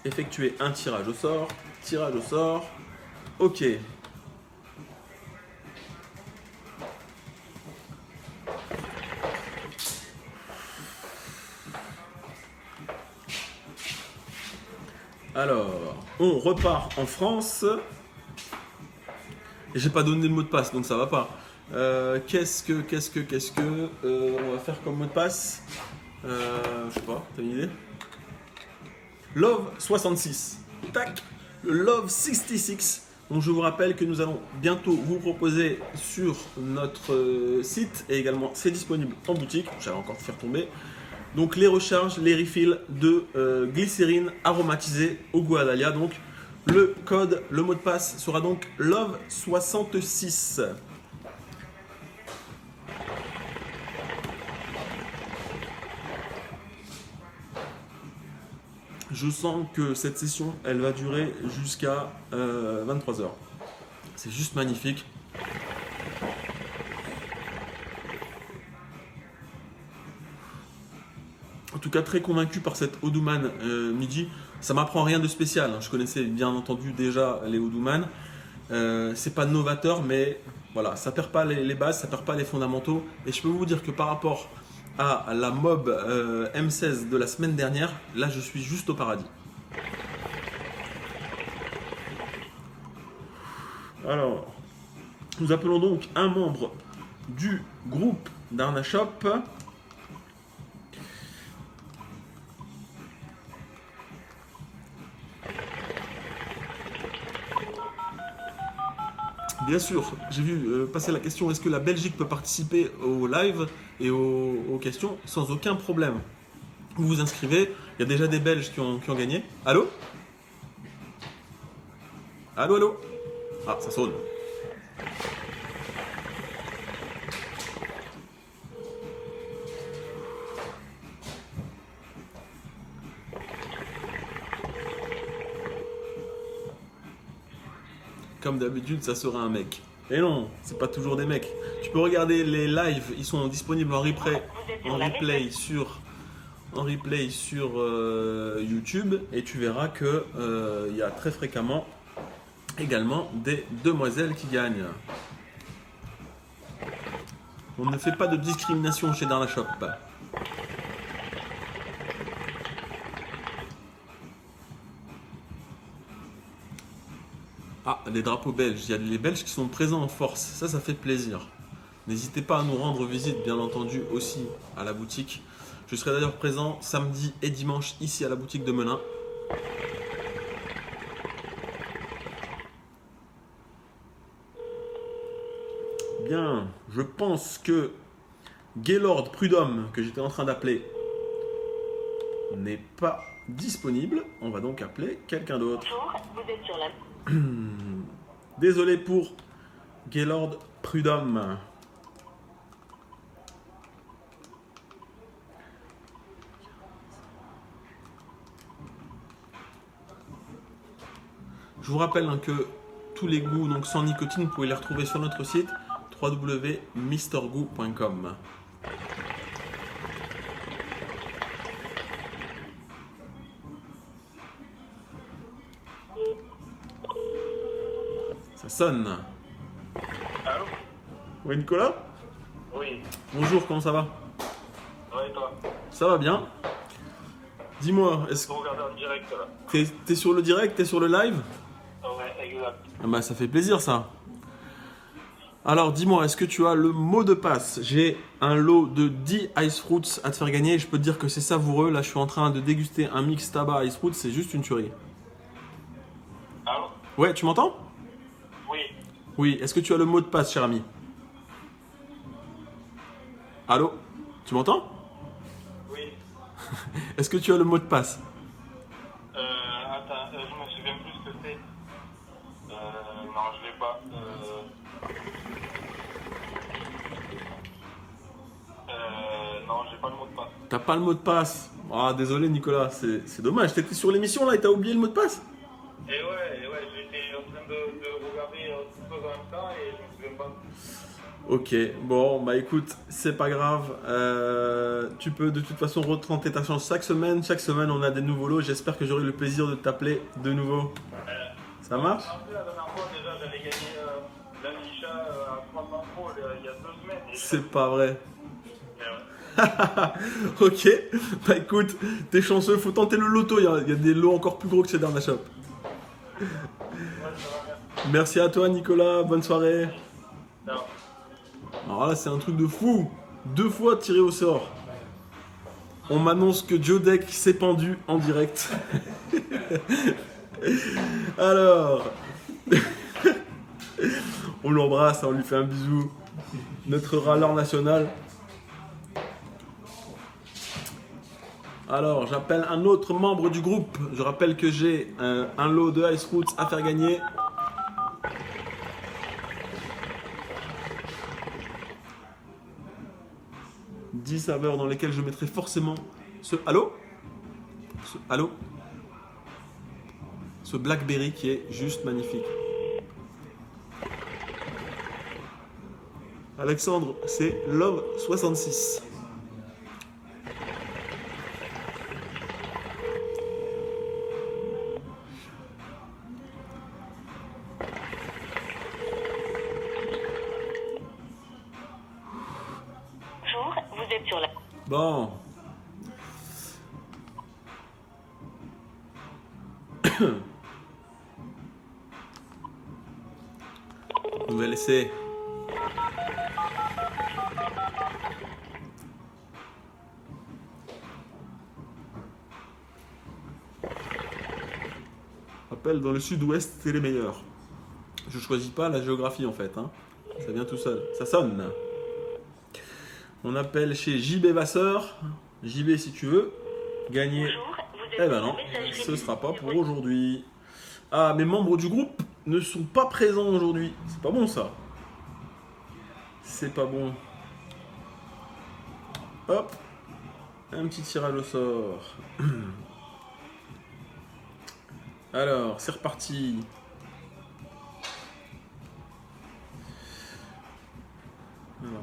Effectuer un tirage au sort. Tirage au sort. Ok. Alors, on repart en France. Et j'ai pas donné le mot de passe, donc ça va pas. Qu'est-ce que on va faire comme mot de passe? Je sais pas, t'as une idée? Love 66. Tac, le Love 66. Donc je vous rappelle que nous allons bientôt vous proposer sur notre site et également c'est disponible en boutique. J'allais encore faire tomber. Donc les recharges, les refills de glycérine aromatisée au goût à dahlia. Donc le code, le mot de passe sera donc Love66. Je sens que cette session, elle va durer jusqu'à 23h. C'est juste magnifique. En tout cas, très convaincu par cette Oudouman midi. Ça m'apprend rien de spécial. Je connaissais bien entendu déjà les Oudouman. C'est pas novateur, mais voilà, ça perd pas les bases, ça perd pas les fondamentaux. Et je peux vous dire que par rapport à la mob M16 de la semaine dernière, là je suis juste au paradis. Alors, nous appelons donc un membre du groupe d'Arna Shop. Bien sûr, j'ai vu passer la question, est-ce que la Belgique peut participer au live et aux questions sans aucun problème? Vous vous inscrivez, il y a déjà des Belges qui ont gagné. Allô? Allô, allô? Ah, ça sonne. Comme d'habitude, ça sera un mec. Et non, c'est pas toujours des mecs. Tu peux regarder les lives, ils sont disponibles en replay sur YouTube et tu verras que il y a très fréquemment également des demoiselles qui gagnent. On ne fait pas de discrimination chez Darna Shop. Ah, les drapeaux belges. Il y a les Belges qui sont présents en force. Ça fait plaisir. N'hésitez pas à nous rendre visite, bien entendu, aussi à la boutique. Je serai d'ailleurs présent samedi et dimanche ici à la boutique de Melun. Bien, je pense que Gaylord Prudhomme, que j'étais en train d'appeler, n'est pas disponible. On va donc appeler quelqu'un d'autre. Bonjour, vous êtes sur la... Désolé pour Gaylord Prudhomme. Je vous rappelle que tous les goûts donc sans nicotine, vous pouvez les retrouver sur notre site www.mrgout.com. Ça sonne. Allô? Oui, Nicolas? Oui. Bonjour, comment ça va? Ouais, et toi? Ça va bien. Dis-moi, est-ce que Vous regardez en direct là? t'es sur le direct, t'es sur le live? Ouais, exact. Ah bah ça fait plaisir ça. Alors dis-moi, est-ce que tu as le mot de passe? J'ai un lot de 10 Ice Fruits à te faire gagner. Je peux te dire que c'est savoureux. Là, je suis en train de déguster un mix tabac Ice Fruits. C'est juste une tuerie. Allô? Ouais, tu m'entends? Oui. Oui, est-ce que tu as le mot de passe, cher ami? Allô? Tu m'entends? Oui. Est-ce que tu as le mot de passe? Attends, je me souviens plus ce que c'est. Non, je l'ai pas. Non, j'ai pas le mot de passe. T'as pas le mot de passe? Ah, désolé Nicolas, c'est dommage. T'étais sur l'émission là et t'as oublié le mot de passe? Et ouais, j'étais en train de regarder tout ça en même temps et je me souviens pas. Ok, bon, bah écoute, c'est pas grave. Tu peux de toute façon retenter ta chance chaque semaine. Chaque semaine, on a des nouveaux lots. J'espère que j'aurai le plaisir de t'appeler de nouveau. Ça marche? Après, la dernière fois, déjà, j'avais gagné la Licha à 300 euros il y a 2 semaines. C'est pas vrai. Et ouais. Ok, bah écoute, t'es chanceux, faut tenter le loto, il y a des lots encore plus gros que chez Dernashop. Ouais, ça va bien. Merci à toi Nicolas, bonne soirée. Non. Alors là c'est un truc de fou, 2 fois tiré au sort. On m'annonce que Jodek s'est pendu en direct. Alors, on l'embrasse, on lui fait un bisou. Notre râleur national. Alors, j'appelle un autre membre du groupe. Je rappelle que j'ai un lot de Ice Roots à faire gagner. « 10 saveurs dans lesquelles je mettrai forcément ce... Allô ? Allô ? Ce Blackberry qui est juste magnifique. Alexandre, c'est Love 66. Bonjour, vous êtes sur la... Bon. Nouvel essai. Rappel, dans le sud-ouest, c'est les meilleurs. Je choisis pas la géographie en fait. Hein. Ça vient tout seul. Ça sonne. On appelle chez JB Vasseur. JB si tu veux. Gagner. Bonjour, vous êtes Eh ben sur non, la messagerie ce sera pas du pour numéro- aujourd'hui. Ah, mes membres du groupe ne sont pas présents aujourd'hui. C'est pas bon ça. C'est pas bon. Hop. Un petit tirage au sort. Alors, c'est reparti. Alors,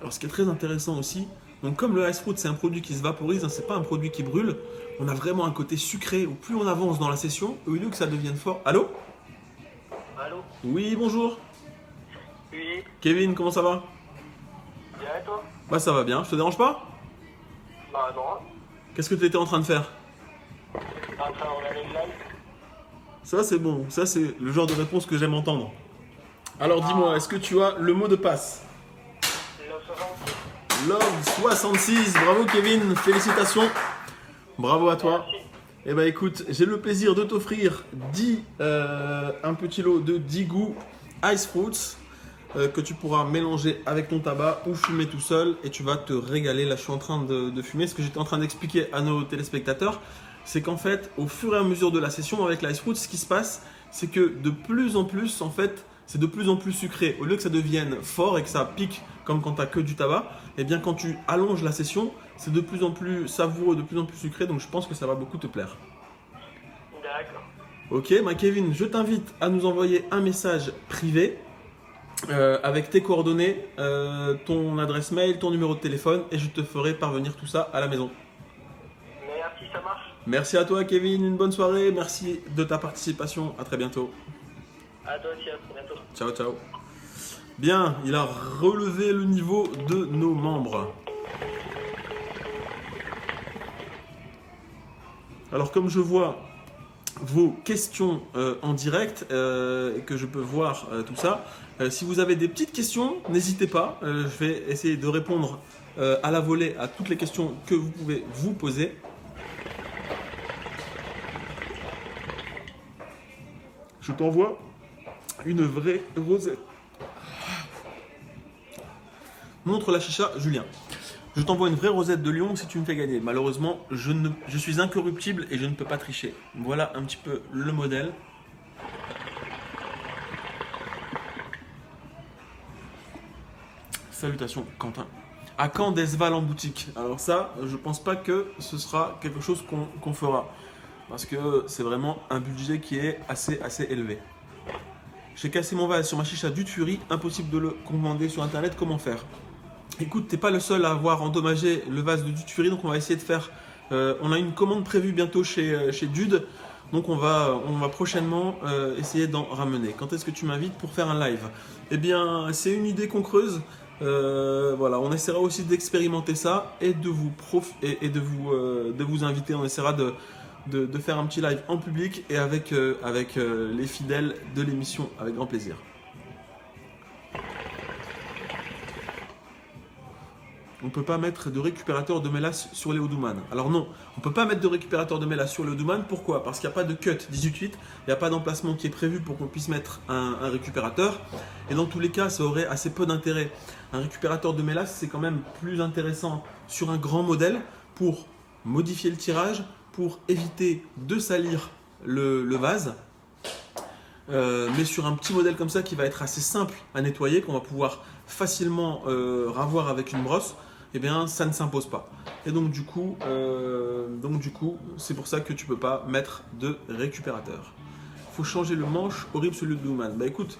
alors, ce qui est très intéressant aussi, donc comme le Ice Fruit c'est un produit qui se vaporise, hein, c'est pas un produit qui brûle, on a vraiment un côté sucré où plus on avance dans la session, au lieu que ça devienne fort. Allô ? Allô? Oui, bonjour. Oui, Kevin, comment ça va ? bien et toi? Bah ça va bien, je te dérange pas ? Bah non. Qu'est-ce que tu étais en train de faire ? En train de regarder le live. Ça c'est bon, ça c'est le genre de réponse que j'aime entendre. Alors dis-moi, est-ce que tu as le mot de passe ? Le 60. Love 66, bravo Kevin, félicitations. Bravo à toi. Merci. Eh ben écoute, j'ai le plaisir de t'offrir un petit lot de 10 goûts Ice Fruits que tu pourras mélanger avec ton tabac ou fumer tout seul et tu vas te régaler. Là je suis en train de fumer. Ce que j'étais en train d'expliquer à nos téléspectateurs, c'est qu'en fait au fur et à mesure de la session avec l'Ice Fruits, ce qui se passe, c'est que de plus en plus en fait, c'est de plus en plus sucré. Au lieu que ça devienne fort et que ça pique comme quand tu n'as que du tabac, et bien quand tu allonges la session, c'est de plus en plus savoureux, de plus en plus sucré. Donc je pense que ça va beaucoup te plaire. D'accord. Ok, bah Kevin, je t'invite à nous envoyer un message privé avec tes coordonnées, ton adresse mail, ton numéro de téléphone et je te ferai parvenir tout ça à la maison. Merci, ça marche. Merci à toi Kevin, une bonne soirée, merci de ta participation, à très bientôt. À toi aussi, à très bientôt. Ciao, ciao. Bien, il a relevé le niveau de nos membres. Alors comme je vois vos questions en direct et que je peux voir tout ça, si vous avez des petites questions, n'hésitez pas. Je vais essayer de répondre à la volée à toutes les questions que vous pouvez vous poser. Je t'envoie une vraie rosette. Montre la chicha, Julien. Je t'envoie une vraie rosette de Lyon si tu me fais gagner. Malheureusement, je suis incorruptible et je ne peux pas tricher. Voilà un petit peu le modèle. Salutations, Quentin. À quand Desval en boutique? Alors ça, je pense pas que ce sera quelque chose qu'on fera. Parce que c'est vraiment un budget qui est assez élevé. j'ai cassé mon vase sur ma chicha du Fury, impossible de le commander sur internet, comment faire? Écoute, t'es pas le seul à avoir endommagé le vase de Dude Fury, donc on va essayer de faire. On a une commande prévue bientôt chez Dude, donc on va prochainement essayer d'en ramener. Quand est-ce que tu m'invites pour faire un live? Eh bien, c'est une idée qu'on creuse. Voilà, on essaiera aussi d'expérimenter ça et de vous inviter. On essaiera de faire un petit live en public et avec les fidèles de l'émission, avec grand plaisir. On ne peut pas mettre de récupérateur de mélasse sur les Odouman. Alors non, on ne peut pas mettre de récupérateur de mélasse sur les Odouman. Pourquoi? Parce qu'il n'y a pas de cut 18.8, il n'y a pas d'emplacement qui est prévu pour qu'on puisse mettre un récupérateur. Et dans tous les cas, ça aurait assez peu d'intérêt. Un récupérateur de mélasse, c'est quand même plus intéressant sur un grand modèle pour modifier le tirage, pour éviter de salir le vase. Mais sur un petit modèle comme ça qui va être assez simple à nettoyer, qu'on va pouvoir facilement ravoir avec une brosse, eh bien ça ne s'impose pas. Et donc du coup, c'est pour ça que tu peux pas mettre de récupérateur. Il faut changer le manche horrible celui de Luman. Bah écoute,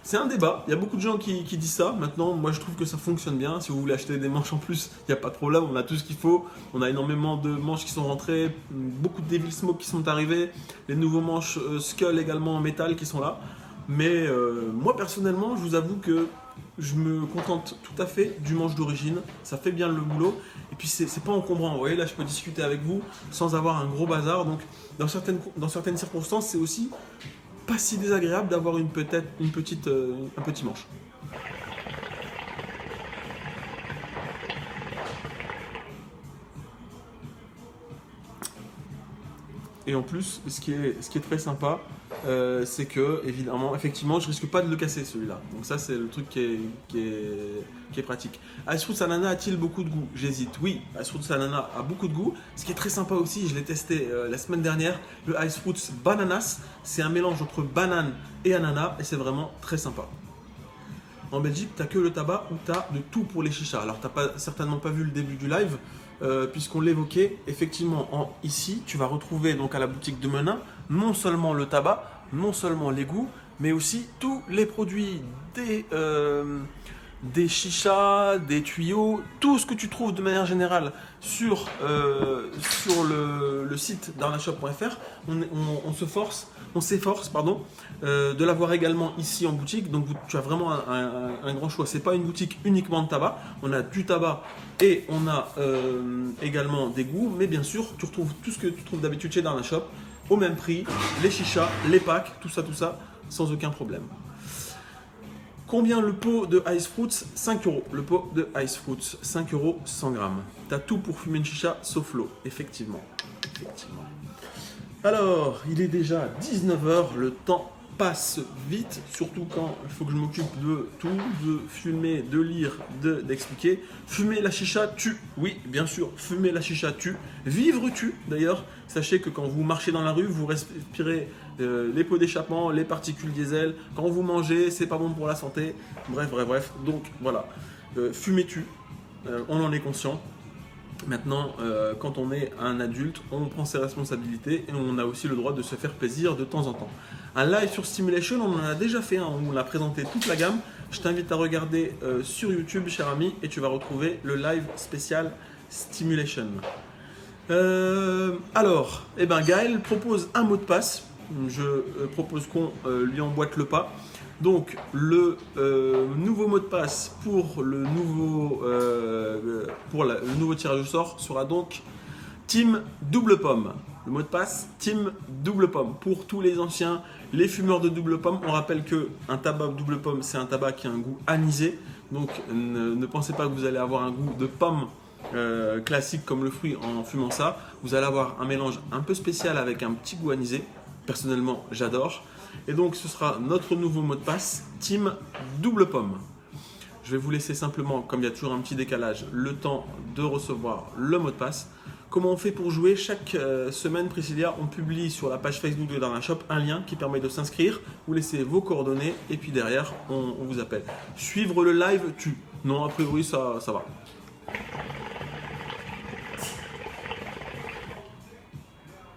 c'est un débat, il y a beaucoup de gens qui disent ça. Maintenant, moi je trouve que ça fonctionne bien. Si vous voulez acheter des manches en plus, il n'y a pas de problème, on a tout ce qu'il faut. On a énormément de manches qui sont rentrées, beaucoup de Devil Smoke qui sont arrivés, les nouveaux manches Skull également en métal qui sont là. Mais moi personnellement, je vous avoue que je me contente tout à fait du manche d'origine, ça fait bien le boulot et puis c'est pas encombrant. Vous voyez, là je peux discuter avec vous sans avoir un gros bazar. Donc dans certaines circonstances, c'est aussi pas si désagréable d'avoir un petit manche. Et en plus, ce qui est très sympa, c'est que, effectivement, je risque pas de le casser celui-là. Donc ça, c'est le truc qui est pratique. Ice Fruits Ananas a-t-il beaucoup de goût? J'hésite. Oui, Ice Fruits Ananas a beaucoup de goût. Ce qui est très sympa aussi, je l'ai testé la semaine dernière, le Ice Fruits Bananas. C'est un mélange entre banane et ananas et c'est vraiment très sympa. En Belgique, tu n'as que le tabac ou tu as de tout pour les chichas. Alors, tu n'as certainement pas vu le début du live. Puisqu'on l'évoquait, effectivement, ici, tu vas retrouver donc à la boutique de Menin non seulement le tabac, non seulement les goûts, mais aussi tous les produits des chichas, des tuyaux, tout ce que tu trouves de manière générale sur le site darnashop.fr. On s'efforce de l'avoir également ici en boutique. Donc tu as vraiment un grand choix. C'est pas une boutique uniquement de tabac. On a du tabac et on a également des goûts. Mais bien sûr, tu retrouves tout ce que tu trouves d'habitude chez Darnashop au même prix. Les chichas, les packs, tout ça, sans aucun problème. Combien le pot de Ice Fruits? 5 €. Le pot de Ice Fruits, 5 € 100 grammes. T'as tout pour fumer une chicha sauf l'eau, effectivement. Alors, il est déjà 19 h, le temps passe vite, surtout quand il faut que je m'occupe de tout, de fumer, de lire, d'expliquer. Fumer la chicha tue, oui, bien sûr, fumer la chicha tue. Vivre tue, d'ailleurs. Sachez que quand vous marchez dans la rue, vous respirez les pots d'échappement, les particules diesel. Quand vous mangez, c'est pas bon pour la santé. Bref. Donc voilà, fumer tue, on en est conscient. Maintenant, quand on est un adulte, on prend ses responsabilités et on a aussi le droit de se faire plaisir de temps en temps. Un live sur Stimulation, on en a déjà fait un, on a présenté toute la gamme. Je t'invite à regarder sur YouTube, cher ami, et tu vas retrouver le live spécial Stimulation. Alors, Gaël propose un mot de passe. Je propose qu'on lui emboîte le pas. Donc, le nouveau mot de passe pour le nouveau tirage au sort sera donc Team Double Pomme. Le mot de passe, Team Double Pomme. Pour tous les anciens, les fumeurs de double pomme, on rappelle qu'un tabac double pomme, c'est un tabac qui a un goût anisé. Donc, ne pensez pas que vous allez avoir un goût de pomme classique comme le fruit en fumant ça. Vous allez avoir un mélange un peu spécial avec un petit goût anisé. Personnellement, j'adore. Et donc, ce sera notre nouveau mot de passe, Team Double Pomme. Je vais vous laisser simplement, comme il y a toujours un petit décalage, le temps de recevoir le mot de passe. Comment on fait pour jouer? Chaque semaine, Priscilla, on publie sur la page Facebook de Darnashop un lien qui permet de s'inscrire. Vous laissez vos coordonnées et puis derrière, on vous appelle. Suivre le live tue. Non, a priori, ça va.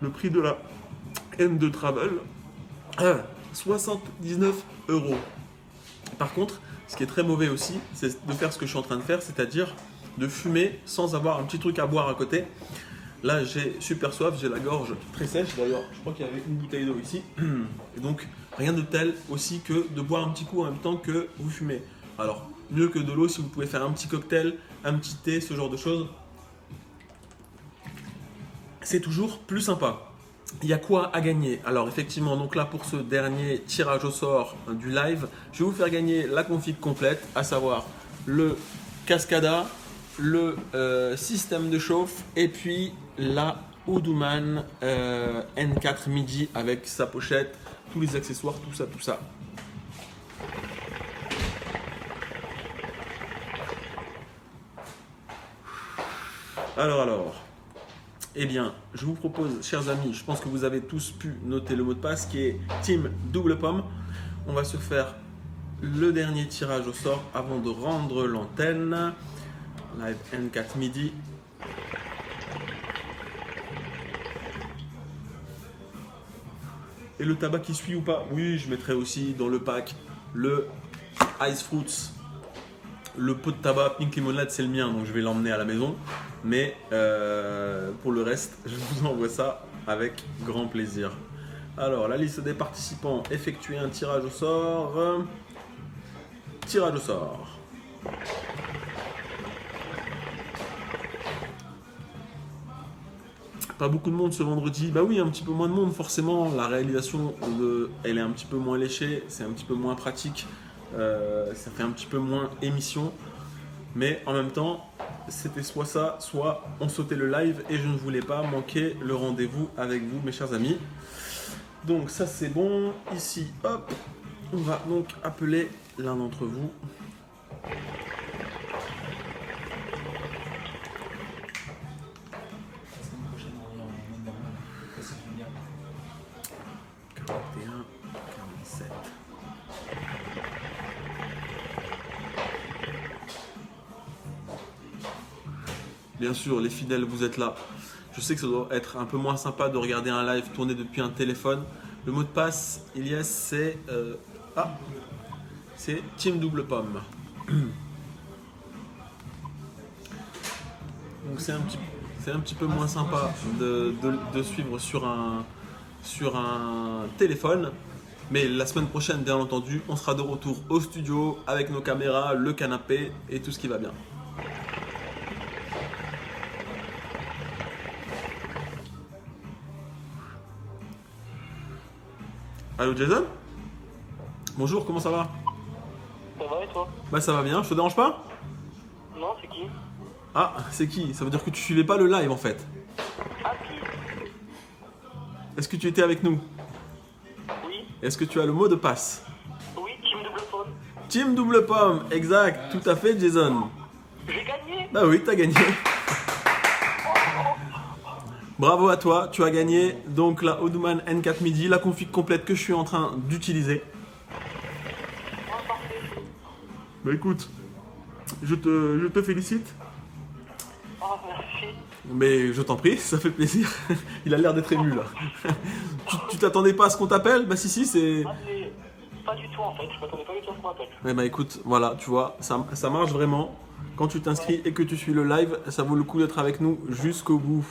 Le prix de la M2 Travel, 79 €. Par contre, ce qui est très mauvais aussi, c'est de faire ce que je suis en train de faire, c'est-à-dire de fumer sans avoir un petit truc à boire à côté. Là, j'ai super soif, j'ai la gorge très sèche. D'ailleurs, je crois qu'il y avait une bouteille d'eau ici. Et donc, rien de tel aussi que de boire un petit coup en même temps que vous fumez. Alors, mieux que de l'eau si vous pouvez faire un petit cocktail, un petit thé, ce genre de choses. C'est toujours plus sympa. Il y a quoi à gagner? Alors effectivement, donc là pour ce dernier tirage au sort du live, je vais vous faire gagner la config complète, à savoir le Cascada, le système de chauffe et puis la Oudouman N4 MIDI avec sa pochette, tous les accessoires, tout ça, tout ça. Alors. Eh bien, je vous propose, chers amis, je pense que vous avez tous pu noter le mot de passe qui est Team Double Pomme. On va se faire le dernier tirage au sort avant de rendre l'antenne. Live N4 MIDI. Et le tabac qui suit ou pas? Oui, je mettrai aussi dans le pack le Ice Fruits. Le pot de tabac Pink Limonade, c'est le mien, donc je vais l'emmener à la maison. Mais pour le reste, je vous envoie ça avec grand plaisir. Alors, la liste des participants, effectuer un tirage au sort. Tirage au sort. Pas beaucoup de monde ce vendredi. Bah oui, un petit peu moins de monde forcément. La réalisation, elle est un petit peu moins léchée, c'est un petit peu moins pratique. Ça fait un petit peu moins émission. Mais en même temps, c'était soit ça, soit on sautait le live et je ne voulais pas manquer le rendez-vous avec vous, mes chers amis. Donc ça c'est bon. Ici, hop, on va donc appeler l'un d'entre vous. La semaine prochaine, on est normal. Ça, c'est bien. 41, 47. Bien sûr, les fidèles, vous êtes là. Je sais que ça doit être un peu moins sympa de regarder un live tourné depuis un téléphone. Le mot de passe, Ilyes, c'est c'est Team Double Pomme. Donc c'est un petit peu moins sympa de suivre sur un téléphone. Mais la semaine prochaine, bien entendu, on sera de retour au studio avec nos caméras, le canapé et tout ce qui va bien. Allô Jason? Bonjour, comment ça va? Ça va et toi? Bah ça va bien, je te dérange pas? Non, c'est qui? Ah, c'est qui? Ça veut dire que tu suivais pas le live en fait. Ah, qui? Est-ce que tu étais avec nous? Oui, Est-ce que tu as le mot de passe? oui, Team Double Phone. Team Double Pomme, exact, tout à fait Jason. J'ai gagné. Bah oui, t'as gagné. Bravo à toi, tu as gagné donc la Oudouman N4 MIDI, la config complète que je suis en train d'utiliser. Bah écoute, je te félicite. Oh, merci. Mais je t'en prie, ça fait plaisir. Il a l'air d'être ému là. Tu t'attendais pas à ce qu'on t'appelle? Bah si, c'est... Ah, mais pas du tout en fait, je m'attendais pas du tout à ce qu'on m'appelle. Eh bah écoute, voilà, tu vois, ça marche vraiment. Quand tu t'inscris et que tu suis le live, ça vaut le coup d'être avec nous jusqu'au bout.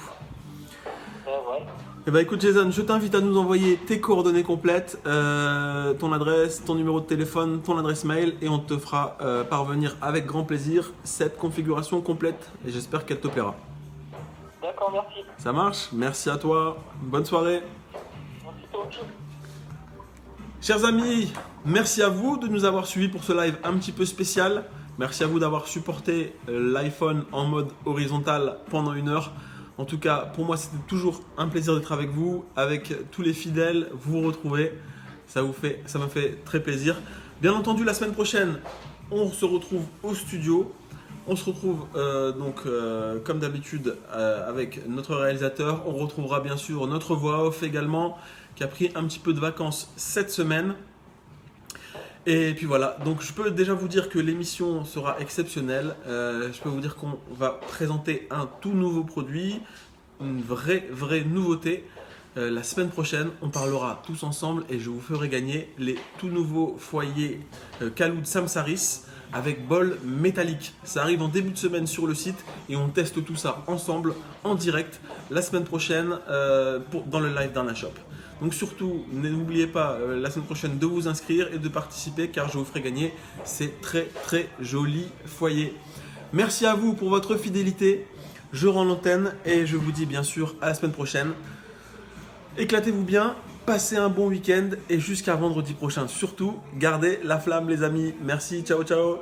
Ouais. Eh bah écoute Jason, je t'invite à nous envoyer tes coordonnées complètes, ton adresse, ton numéro de téléphone, ton adresse mail et on te fera parvenir avec grand plaisir cette configuration complète et j'espère qu'elle te plaira. D'accord, merci. Ça marche? Merci à toi, bonne soirée. Merci toi aussi. Chers amis, merci à vous de nous avoir suivis pour ce live un petit peu spécial. Merci à vous d'avoir supporté l'iPhone en mode horizontal pendant 1 heure. En tout cas, pour moi, c'était toujours un plaisir d'être avec vous, avec tous les fidèles, vous retrouver. Ça me fait très plaisir. Bien entendu, la semaine prochaine, on se retrouve au studio. On se retrouve comme d'habitude avec notre réalisateur. On retrouvera bien sûr notre voix off également, qui a pris un petit peu de vacances cette semaine. Et puis voilà, donc je peux déjà vous dire que l'émission sera exceptionnelle. Je peux vous dire qu'on va présenter un tout nouveau produit, une vraie nouveauté. La semaine prochaine, on parlera tous ensemble et je vous ferai gagner les tout nouveaux foyers Kaloud Samsaris avec bol métallique. Ça arrive en début de semaine sur le site et on teste tout ça ensemble en direct la semaine prochaine dans le live d'Arna Shop. Donc surtout, n'oubliez pas la semaine prochaine de vous inscrire et de participer car je vous ferai gagner ces très très jolis foyers. Merci à vous pour votre fidélité. Je rends l'antenne et je vous dis bien sûr à la semaine prochaine. Éclatez-vous bien, passez un bon week-end et jusqu'à vendredi prochain. Surtout, gardez la flamme les amis. Merci, ciao ciao.